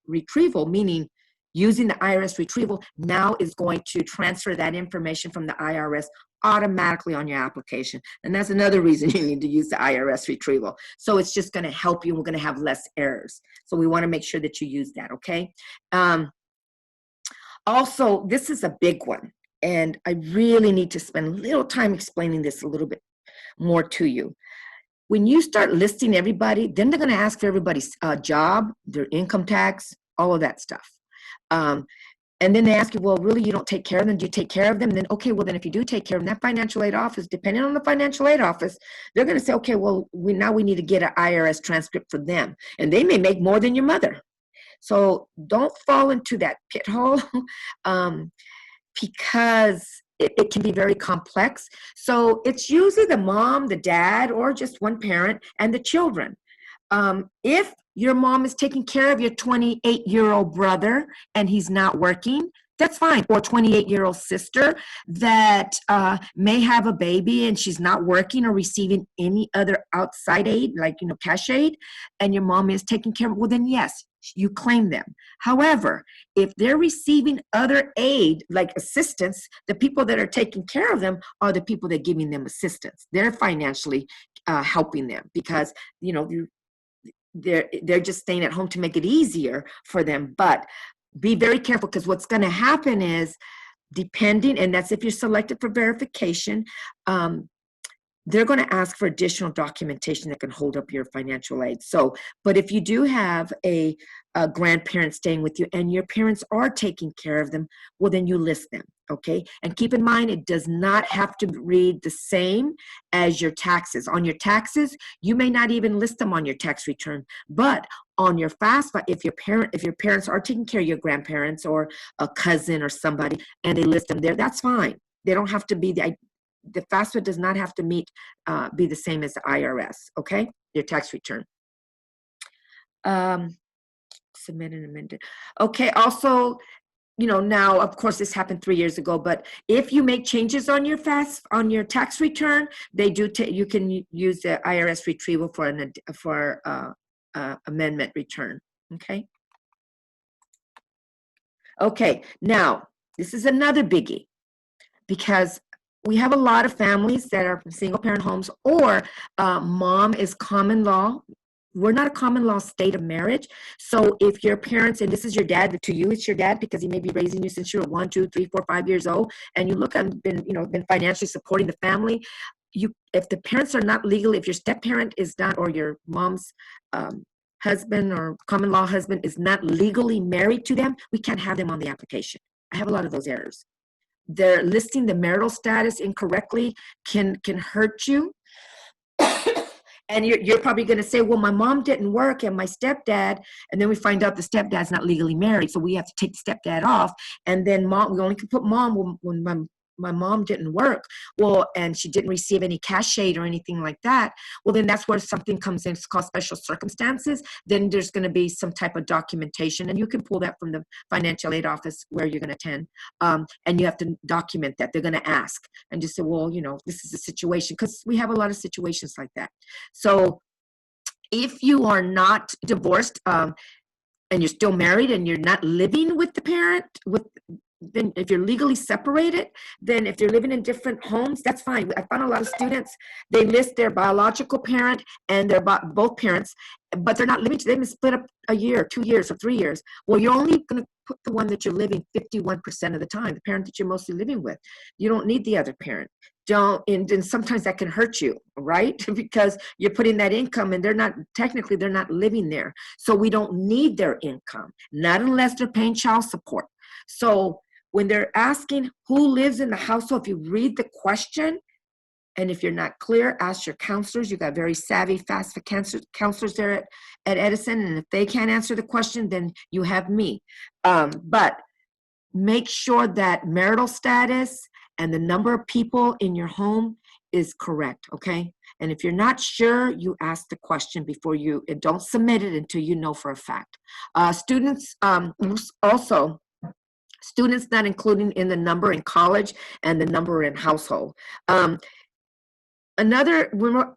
retrieval, meaning using the IRS retrieval, now is going to transfer that information from the IRS automatically on your application. And that's another reason you need to use the IRS retrieval. So it's just going to help you. We're going to have less errors. So we want to make sure that you use that, okay? Also, this is a big one, and I really need to spend a little time explaining this a little bit more to you. When you start listing everybody, then they're going to ask for everybody's job, their income tax, all of that stuff. And then they ask you, well, really, you don't take care of them? Do you take care of them? And then, okay, well, then if you do take care of them, that financial aid office, depending on the financial aid office, they're going to say, okay, well, now we need to get an IRS transcript for them. And they may make more than your mother. So don't fall into that pit hole because it can be very complex. So it's usually the mom, the dad, or just one parent and the children. If your mom is taking care of your 28-year-old brother and he's not working, that's fine. Or 28-year-old sister that may have a baby and she's not working or receiving any other outside aid, like, cash aid, and your mom is taking care of, well, then yes, you claim them. However, if they're receiving other aid, like assistance, the people that are taking care of them are the people that are giving them assistance. They're financially helping them because, they're just staying at home to make it easier for them. But be very careful, because what's going to happen is, depending, and that's if you're selected for verification, they're going to ask for additional documentation that can hold up your financial aid. So, but if you do have a grandparent staying with you and your parents are taking care of them, well, then you list them, okay? And keep in mind, it does not have to read the same as your taxes. On your taxes, you may not even list them on your tax return, but on your FAFSA, if your parents are taking care of your grandparents or a cousin or somebody, and they list them there, that's fine. They don't have to be the FAFSA does not have to be the same as the IRS, okay? Your tax return. Submit and amended. Okay, also, now, of course, this happened 3 years ago, but if you make changes on your on your tax return, you can use the IRS retrieval for amendment return, okay? Okay, now, this is another biggie, because we have a lot of families that are from single-parent homes, or mom is common law. We're not a common law state of marriage. So if your parents, and this is your dad, but to you it's your dad because he may be raising you since you were 1, 2, 3, 4, 5 years old, and you look and been financially supporting the family. If the parents are not legally, if your step-parent is not, or your mom's husband or common law husband is not legally married to them, we can't have them on the application. I have a lot of those errors. They're listing the marital status incorrectly can hurt you. And you're probably going to say, well, my mom didn't work and my stepdad, and then we find out the stepdad's not legally married, so we have to take the stepdad off. And then we only can put mom when my mom didn't work, well, and she didn't receive any cash aid or anything like that, well, then that's where something comes in. It's called special circumstances. Then there's going to be some type of documentation, and you can pull that from the financial aid office where you're going to attend, and you have to document that. They're going to ask and just say, well, this is a situation, because we have a lot of situations like that. So if you are not divorced and you're still married and you're not living with the parent, then if you're legally separated, then if you're living in different homes, that's fine. I found a lot of students, they list their biological parent and their both parents, but they're not living together. They've been split up a year, 2 years, or 3 years. Well, you're only going to put the one that you're living 51% of the time, the parent that you're mostly living with. You don't need the other parent. And sometimes that can hurt you, right? Because you're putting that income and they're not living there. So we don't need their income, not unless they're paying child support. So when they're asking who lives in the household, if you read the question, And if you're not clear, ask your counselors. You got very savvy, FAFSA counselors there at Edison. And if they can't answer the question, then you have me. But make sure that marital status and the number of people in your home is correct, okay? And if you're not sure, you ask the question before you, and don't submit it until you know for a fact. Students also, students not including in the number in college and the number in household. Another,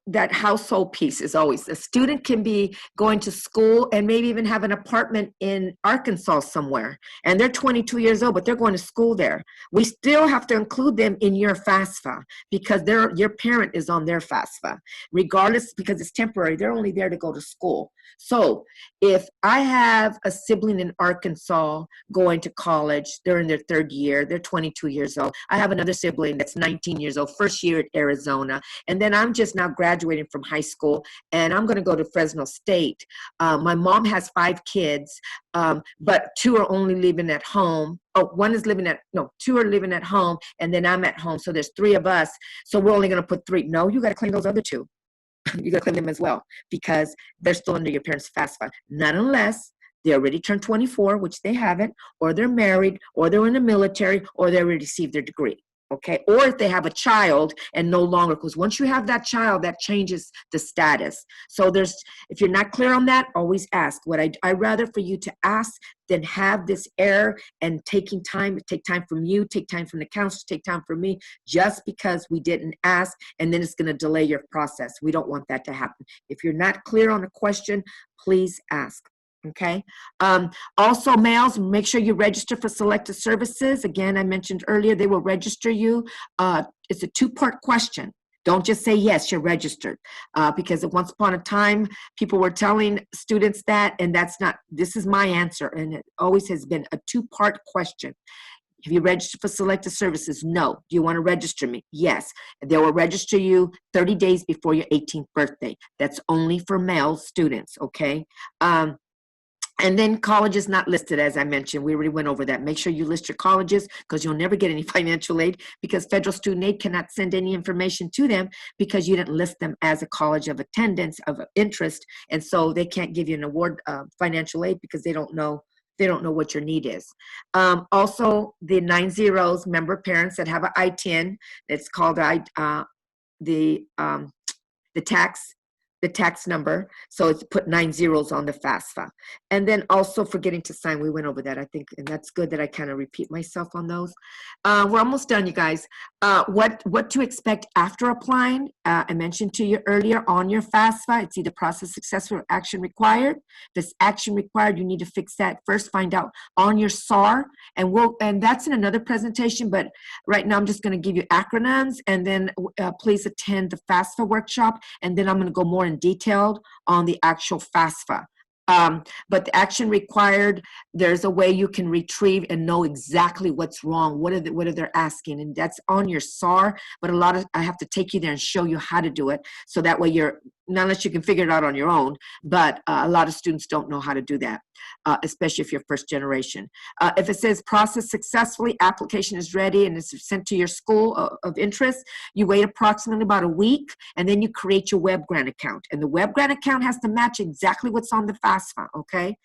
that household piece is always, a student can be going to school and maybe even have an apartment in Arkansas somewhere, and they're 22 years old, but they're going to school there. We still have to include them in your FAFSA because your parent is on their FAFSA, regardless, because it's temporary. They're only there to go to school. So if I have a sibling in Arkansas going to college, they're in their 3rd year, they're 22 years old. I have another sibling that's 19 years old, 1st year at Arizona. And then I'm just now graduating from high school, and I'm going to go to Fresno State. My mom has 5 kids, but 2 are only living at home. Oh, 2 are living at home, and then I'm at home. So there's 3 of us. So we're only going to put 3. No, you got to claim those other 2. You got to claim them as well because they're still under your parents' FAFSA. Not unless they already turned 24, which they haven't, or they're married, or they're in the military, or they already received their degree. Okay, or if they have a child and no longer, because once you have that child, that changes the status. So if you're not clear on that, always ask. What I'd rather for you to ask than have this error and take time from you, take time from the counselor, take time from me, just because we didn't ask, and then it's going to delay your process. We don't want that to happen. If you're not clear on a question, please ask. Okay. Also, males, make sure you register for selected services. Again, I mentioned earlier, they will register you. It's a 2-part question. Don't just say yes, you're registered, because once upon a time, people were telling students that, and this is my answer, and it always has been a 2-part question. Have you registered for selected services? No. Do you want to register me? Yes. They will register you 30 days before your 18th birthday. That's only for male students, okay? And then college is not listed, as I mentioned. We already went over that. Make sure you list your colleges because you'll never get any financial aid because federal student aid cannot send any information to them because you didn't list them as a college of attendance, of interest. And so they can't give you an award financial aid because they don't know what your need is. Also, the 9-0s, member parents that have an I-10, it's called the tax number. So it's put 9 zeros on the FAFSA. And then also forgetting to sign. We went over that, I think, and that's good that I kind of repeat myself on those. We're almost done, you guys. What to expect after applying? I mentioned to you earlier on your FAFSA, it's either process successful or action required. If it's action required, you need to fix that first. Find out on your SAR, and that's in another presentation, but right now I'm just going to give you acronyms, and then please attend the FAFSA workshop, and then I'm going to go more in detail on the actual FAFSA. But the action required, there's a way you can retrieve and know exactly what's wrong. What are they asking? And that's on your SAR, but I have to take you there and show you how to do it. So that way not unless you can figure it out on your own, but a lot of students don't know how to do that, especially if you're first generation. If it says process successfully, application is ready and it's sent to your school of interest, you wait approximately about a week, and then you create your web grant account. And the web grant account has to match exactly what's on the FAFSA, okay?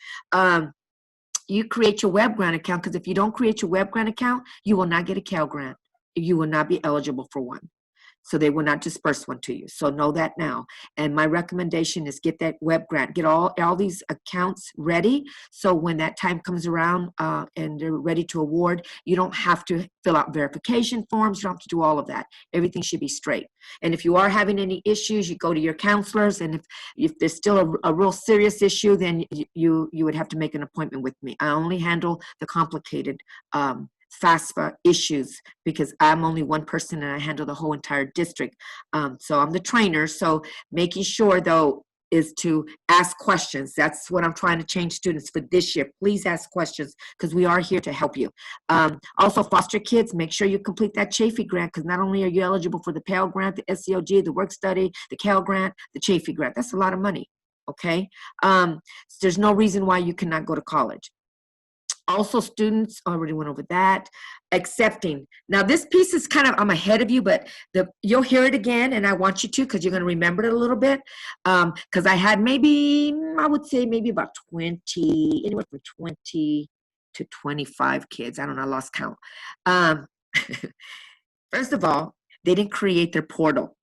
You create your web grant account, because if you don't create your web grant account, you will not get a Cal grant. You will not be eligible for one. So they will not disperse one to you. So know that now. And my recommendation is get that web grant, get all these accounts ready. So when that time comes around and they're ready to award, you don't have to fill out verification forms. You don't have to do all of that. Everything should be straight. And if you are having any issues, you go to your counselors. And if there's still a real serious issue, then you would have to make an appointment with me. I only handle the complicated FAFSA issues because I'm only one person and I handle the whole entire district. So I'm the trainer. So making sure, though, is to ask questions. That's what I'm trying to change students for this year. Please ask questions because we are here to help you. Also, foster kids, make sure you complete that Chafee grant because not only are you eligible for the Pell grant, the SEOG, the work study, the Cal grant, the Chafee grant. That's a lot of money, okay? There's no reason why you cannot go to college. Also, students already went over that. Accepting. Now, this piece is kind of, I'm ahead of you, but you'll hear it again, and I want you to, because you're going to remember it a little bit. Because I had I would say maybe about 20, anywhere from 20 to 25 kids. I don't know, I lost count. First of all, they didn't create their portal.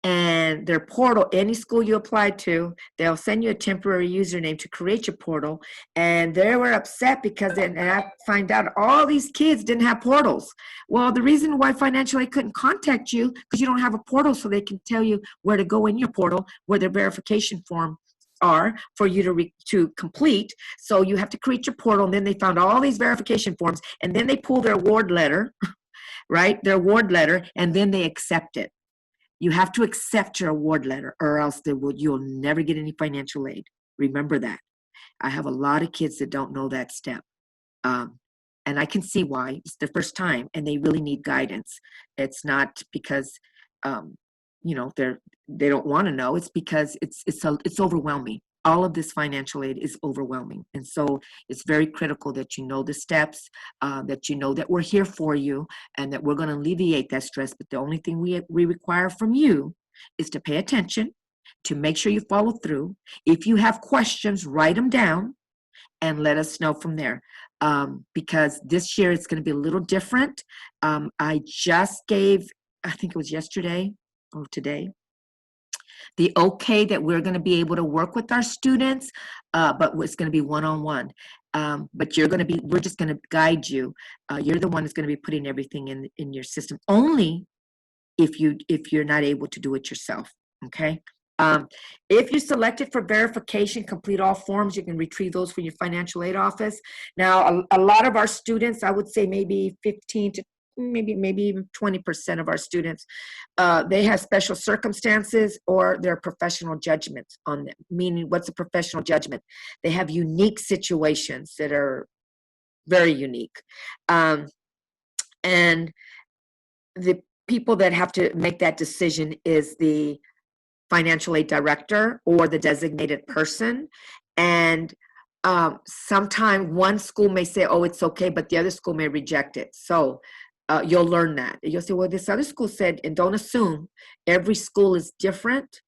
And their portal, any school you apply to, they'll send you a temporary username to create your portal. And they were upset because and I find out all these kids didn't have portals. Well, the reason why financial aid couldn't contact you, because you don't have a portal, so they can tell you where to go in your portal, where the verification form are for you to complete. So you have to create your portal. And then they found all these verification forms, and then they pull their award letter, right? Their award letter, and then they accept it. You have to accept your award letter, or else you'll never get any financial aid. Remember that. I have a lot of kids that don't know that step. And I can see why. It's their first time, and they really need guidance. It's not because, they don't want to know. It's because it's overwhelming. All of this financial aid is overwhelming. And so it's very critical that you know the steps, that you know that we're here for you, and that we're going to alleviate that stress. But the only thing we require from you is to pay attention, to make sure you follow through. If you have questions, write them down and let us know from there. Because this year it's going to be a little different. I just gave, I think it was yesterday or today, the okay that we're going to be able to work with our students, but it's going to be one-on-one. But we're just going to guide you. You're the one that's going to be putting everything in your system, only if you're not able to do it yourself, okay? If you're selected for verification, complete all forms. You can retrieve those from your financial aid office. Now, a lot of our students, I would say maybe 15 to maybe even 20% of our students, they have special circumstances or their professional judgments on them. Meaning, what's a professional judgment? They have unique situations that are very unique. And the people that have to make that decision is the financial aid director or the designated person. And sometime one school may say, oh, it's okay, but the other school may reject it. So you'll learn that. You'll say, well, this other school said, and don't assume every school is different.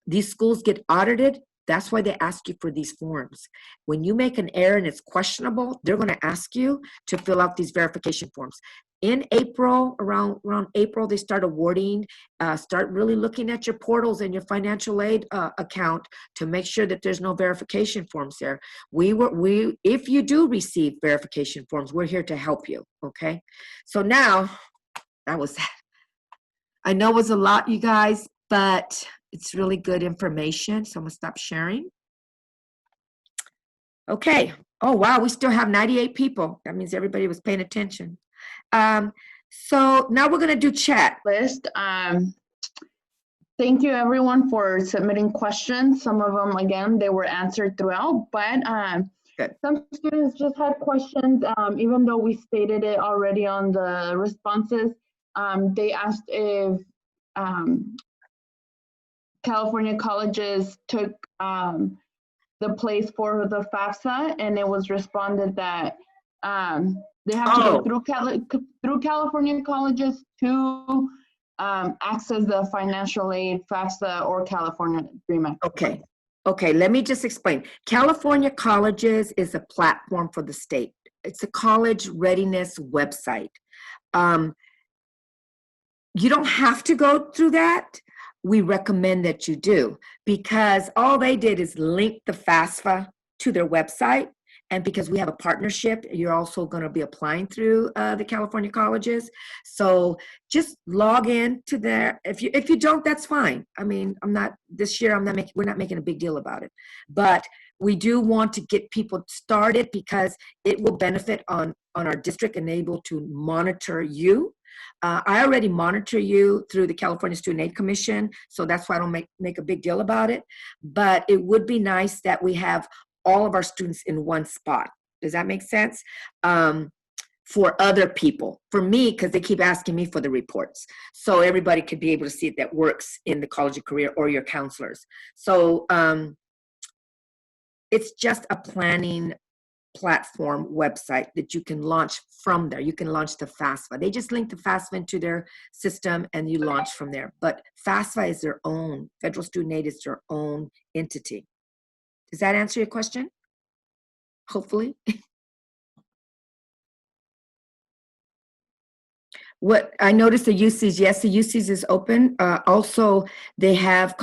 These schools get audited. That's why they ask you for these forms. When you make an error and it's questionable, they're going to ask you to fill out these verification forms. In April, around April, they start awarding, start really looking at your portals and your financial aid account to make sure that there's no verification forms there. If you do receive verification forms, we're here to help you, okay? So now, that was that. I know it was a lot, you guys, but it's really good information, so I'm gonna stop sharing. Okay. Oh, wow, we still have 98 people. That means everybody was paying attention. So now we're going to do chat. List. Thank you everyone for submitting questions. Some of them, again, they were answered throughout, but some students just had questions, even though we stated it already on the responses. They asked if California colleges took the place for the FAFSA, and it was responded that they have to go through California colleges to access the financial aid, FAFSA, or California Dream Act. Okay, let me just explain. California colleges is a platform for the state. It's a college readiness website. You don't have to go through that. We recommend that you do, because all they did is link the FAFSA to their website. And because we have a partnership, you're also going to be applying through the California colleges. So just log in to there. If you don't, that's fine. I mean, we're not making a big deal about it. But we do want to get people started because it will benefit on our district and able to monitor you. I already monitor you through the California Student Aid Commission, so that's why I don't make a big deal about it. But it would be nice that we have all of our students in one spot. Does that make sense? For other people, for me, because they keep asking me for the reports. So everybody could be able to see it that works in the College of Career or your counselors. So it's just a planning platform website that you can launch from there. You can launch the FAFSA. They just link the FAFSA into their system and you launch from there. But FAFSA is their own, Federal Student Aid is their own entity. Does that answer your question? Hopefully. What I noticed the UCs, yes, the UCs is open. Also, they have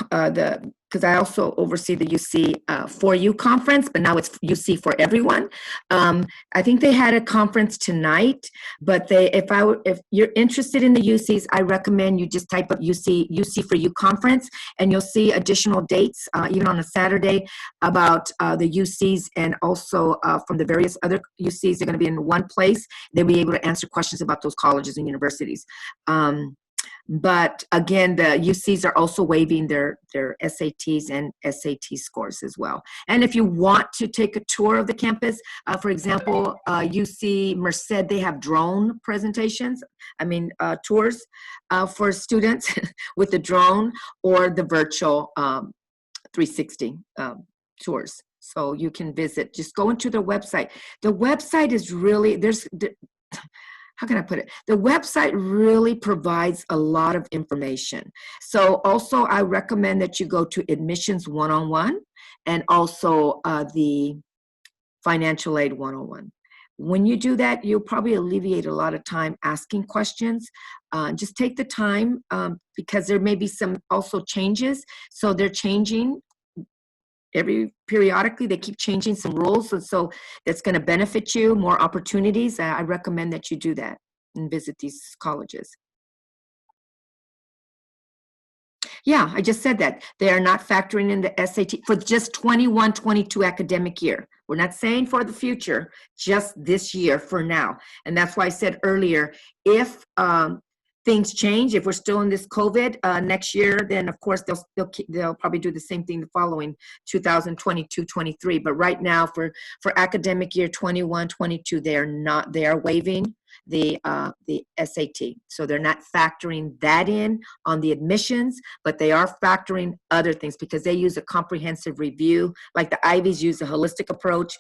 because I also oversee the UC For You conference, but now it's UC for everyone. I think they had a conference tonight, but if you're interested in the UCs, I recommend you just type up UC for You conference, and you'll see additional dates, even on a Saturday, about the UCs, and also from the various other UCs. They're going to be in one place. They'll be able to answer questions about those colleges and universities. But again, the UCs are also waiving their SATs and SAT scores as well. And if you want to take a tour of the campus, for example, UC Merced, they have drone presentations, tours for students with the drone or the virtual 360 tours. So you can visit, just go into their website. The website is really, how can I put it? The website really provides a lot of information. So also I recommend that you go to Admissions 101 and also the Financial Aid 101. When you do that, you'll probably alleviate a lot of time asking questions. Just take the time because there may be some also changes. So they're changing periodically, they keep changing some rules, and so that's going to benefit you, more opportunities. I recommend that you do that and visit these colleges. Yeah, I just said that. They are not factoring in the SAT for just 21-22 academic year. We're not saying for the future, just this year for now. And that's why I said earlier, if things change, if we're still in this COVID next year, then of course they'll probably do the same thing the following 2022-23. But right now for academic year 21-22, they are waiving the SAT. So they're not factoring that in on the admissions, but they are factoring other things because they use a comprehensive review, like the Ivies use a holistic approach.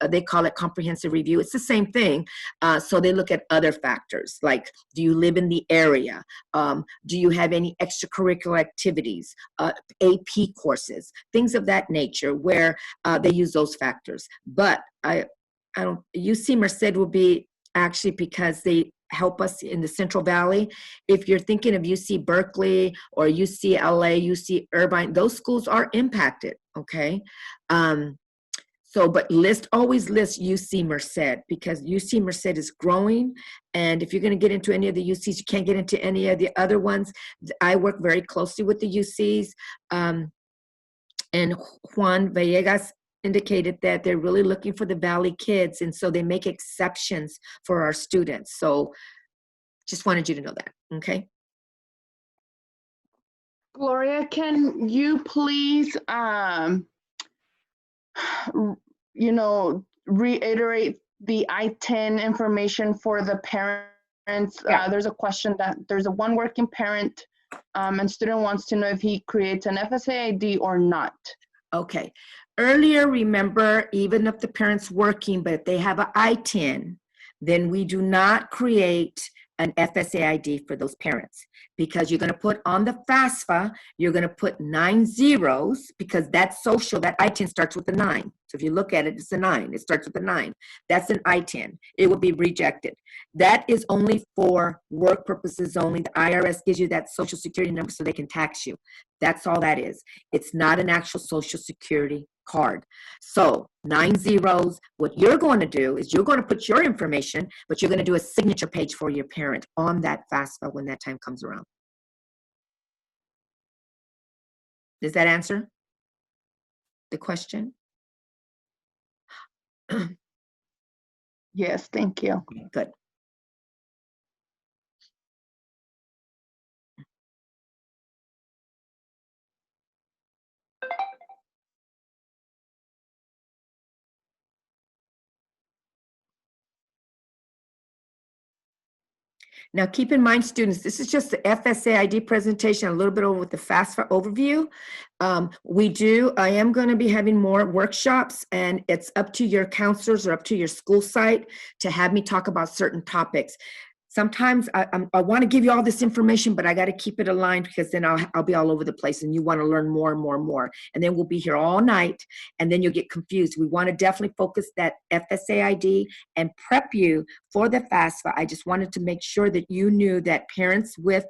They call it comprehensive review. It's the same thing. So they look at other factors, like do you live in the area? Do you have any extracurricular activities, AP courses, things of that nature, where they use those factors. But I don't. UC Merced will be actually because they help us in the Central Valley. If you're thinking of UC Berkeley or UCLA, UC Irvine, those schools are impacted. Okay. But always list UC Merced because UC Merced is growing. And if you're going to get into any of the UCs, you can't get into any of the other ones. I work very closely with the UCs. And Juan Villegas indicated that they're really looking for the Valley kids. And so they make exceptions for our students. So just wanted you to know that. Okay. Gloria, can you please, reiterate the I-10 information for the parents? Yeah. There's a question that there's one working parent and student wants to know if he creates an FSA ID or not. Okay. Earlier, remember, even if the parent's working, but if they have an I-10, then we do not create an FSA ID for those parents because you're going to put on the FAFSA, you're going to put 9 zeros because that's social. That I-10 starts with a 9. So if you look at it, it's a 9. It starts with a 9. That's an I-10. It will be rejected. That is only for work purposes only. The IRS gives you that social security number so they can tax you. That's all that is. It's not an actual social security card. So 9 zeros, what you're going to do is you're going to put your information, but you're going to do a signature page for your parent on that FAFSA when that time comes around. Does that answer the question? Yes, thank you. Good. Now, keep in mind, students, this is just the FSA ID presentation, a little bit over with the FAFSA overview. I am going to be having more workshops, and it's up to your counselors or up to your school site to have me talk about certain topics. Sometimes I want to give you all this information, but I got to keep it aligned because then I'll be all over the place and you want to learn more and more and more. And then we'll be here all night and then you'll get confused. We want to definitely focus that FSA ID and prep you for the FAFSA. I just wanted to make sure that you knew that parents with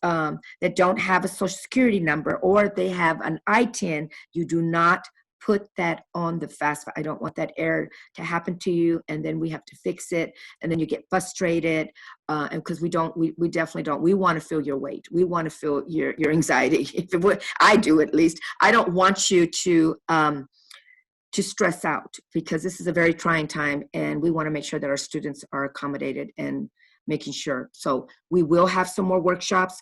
that don't have a social security number or they have an ITIN, you do not put that on the FAFSA. I don't want that error to happen to you, and then we have to fix it, and then you get frustrated, and because we definitely don't. We want to feel your weight. We want to feel your anxiety. I do, at least. I don't want you to stress out, because this is a very trying time, and we want to make sure that our students are accommodated and making sure. So we will have some more workshops.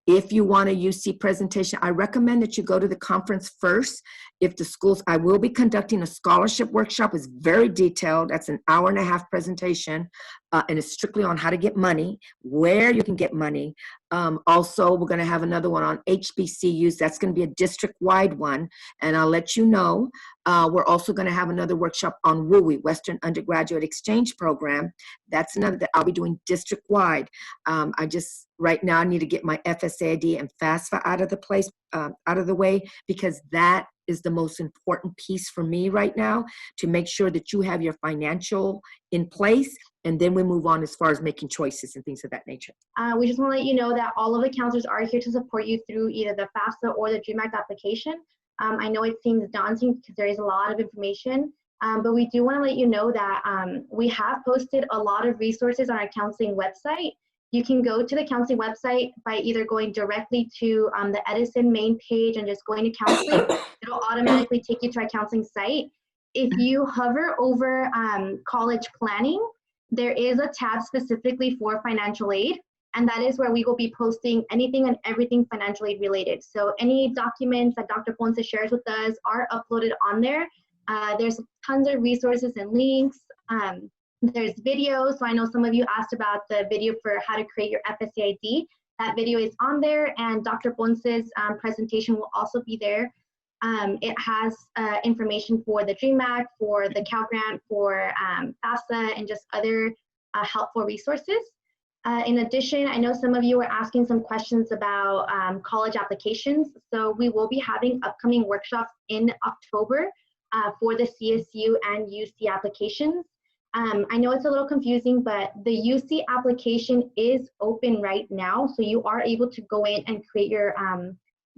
If you want a UC presentation, I recommend that you go to the conference first. If the schools, I will be conducting a scholarship workshop. It's very detailed. That's an hour-and-a-half presentation, and it's strictly on how to get money, where you can get money. Also, we're going to have another one on HBCUs. That's going to be a district-wide one, and I'll let you know. We're also going to have another workshop on WUI, Western Undergraduate Exchange Program. That's another that I'll be doing district-wide. Right now, I need to get my FSA ID and FAFSA out of the way, because that is the most important piece for me right now, to make sure that you have your financial in place, and then we move on as far as making choices and things of that nature. We just want to let you know that all of the counselors are here to support you through either the FAFSA or the DREAM Act application. I know it seems daunting because there is a lot of information, but we do want to let you know that we have posted a lot of resources on our counseling website. You can go to the counseling website by either going directly to the Edison main page and just going to counseling. It'll automatically take you to our counseling site. If you hover over college planning, there is a tab specifically for financial aid, and that is where we will be posting anything and everything financial aid related. So any documents that Dr. Ponce shares with us are uploaded on there. There's tons of resources and links. There's videos. So I know some of you asked about the video for how to create your FSA ID. That video is on there, and Dr. Ponce's presentation will also be there. It has information for the DREAM Act, for the Cal Grant, for FAFSA, and just other helpful resources. In addition, I know some of you are asking some questions about college applications. So we will be having upcoming workshops in October for the CSU and UC applications. I know it's a little confusing, but the UC application is open right now. So you are able to go in and create your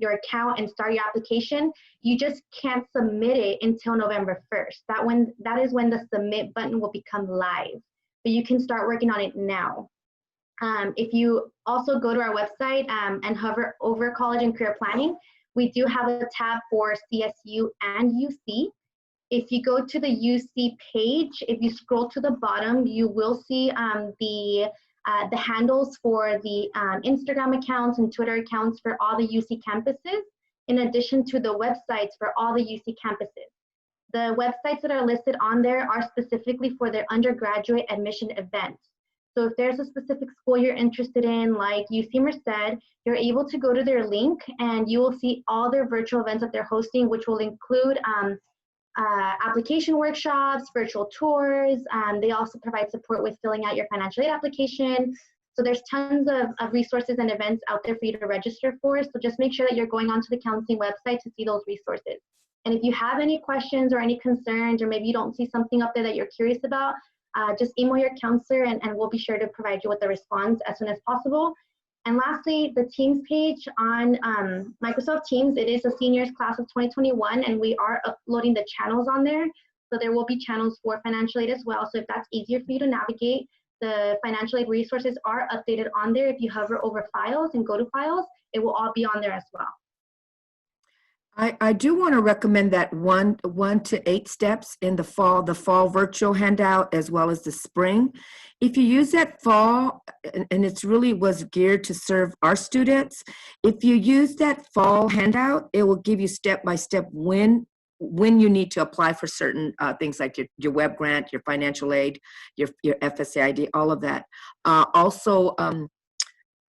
account and start your application. You just can't submit it until November 1st. That is when the submit button will become live. But you can start working on it now. If you also go to our website and hover over college and career planning, we do have a tab for CSU and UC. If you go to the UC page, if you scroll to the bottom, you will see the handles for the Instagram accounts and Twitter accounts for all the UC campuses, in addition to the websites for all the UC campuses. The websites that are listed on there are specifically for their undergraduate admission events. So if there's a specific school you're interested in, like UC Merced, you're able to go to their link and you will see all their virtual events that they're hosting, which will include application workshops, virtual tours. They also provide support with filling out your financial aid application. So there's tons of resources and events out there for you to register for. So just make sure that you're going onto the counseling website to see those resources. And if you have any questions or any concerns, or maybe you don't see something up there that you're curious about, just email your counselor and we'll be sure to provide you with a response as soon as possible. And lastly, the Teams page on Microsoft Teams, it is a seniors class of 2021, and we are uploading the channels on there. So there will be channels for financial aid as well. So if that's easier for you to navigate, the financial aid resources are updated on there. If you hover over files and go to files, it will all be on there as well. I do want to recommend that 1 to 8 steps in the fall virtual handout, as well as the spring. If you use that fall, and it's really was geared to serve our students, if you use that fall handout, it will give you step by step when when you need to apply for certain things like your web grant, your financial aid, your FSA ID, all of that. Also,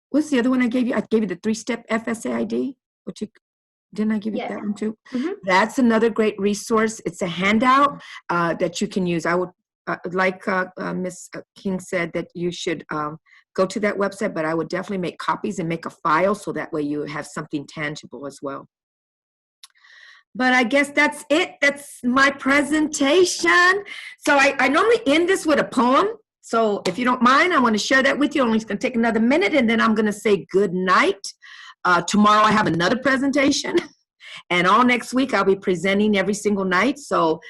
what's the other one I gave you? I gave you the 3-step FSA ID. Didn't I give you Yes. that one too? Mhm. That's another great resource. It's a handout that you can use. I would, like Ms. King said, that you should go to that website, but I would definitely make copies and make a file so that way you have something tangible as well. But I guess that's it. That's my presentation. So I normally end this with a poem. So if you don't mind, I want to share that with you. Only it's going to take another minute, and then I'm going to say good night. Tomorrow I have another presentation. And all next week, I'll be presenting every single night. So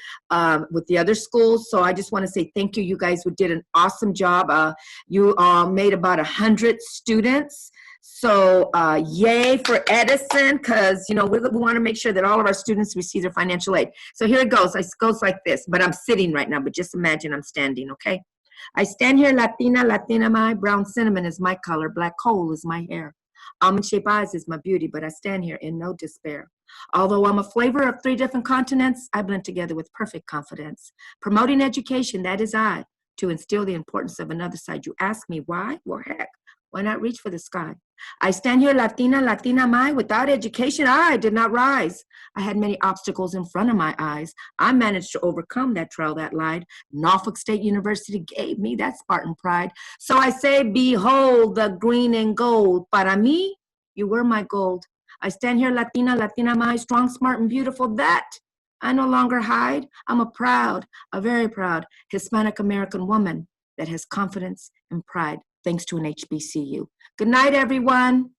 with the other schools. So I just want to say thank you. You guys did an awesome job. You made about 100 students. So yay for Edison, because we want to make sure that all of our students receive their financial aid. So here it goes. It goes like this, but I'm sitting right now, but just imagine I'm standing, okay? I stand here, Latina, Latina my, brown cinnamon is my color, black coal is my hair. Almond shaped eyes is my beauty, but I stand here in no despair. Although I'm a flavor of 3 different continents, I blend together with perfect confidence. Promoting education, that is I, to instill the importance of another side. You ask me why? Well, heck, why not reach for the sky? I stand here, Latina, Latina my, without education, I did not rise. I had many obstacles in front of my eyes. I managed to overcome that trail that lied. Norfolk State University gave me that Spartan pride. So I say, behold the green and gold. Para mí, you were my gold. I stand here, Latina, Latina my, strong, smart, and beautiful. That I no longer hide. I'm a very proud Hispanic American woman that has confidence and pride thanks to an HBCU. Good night, everyone.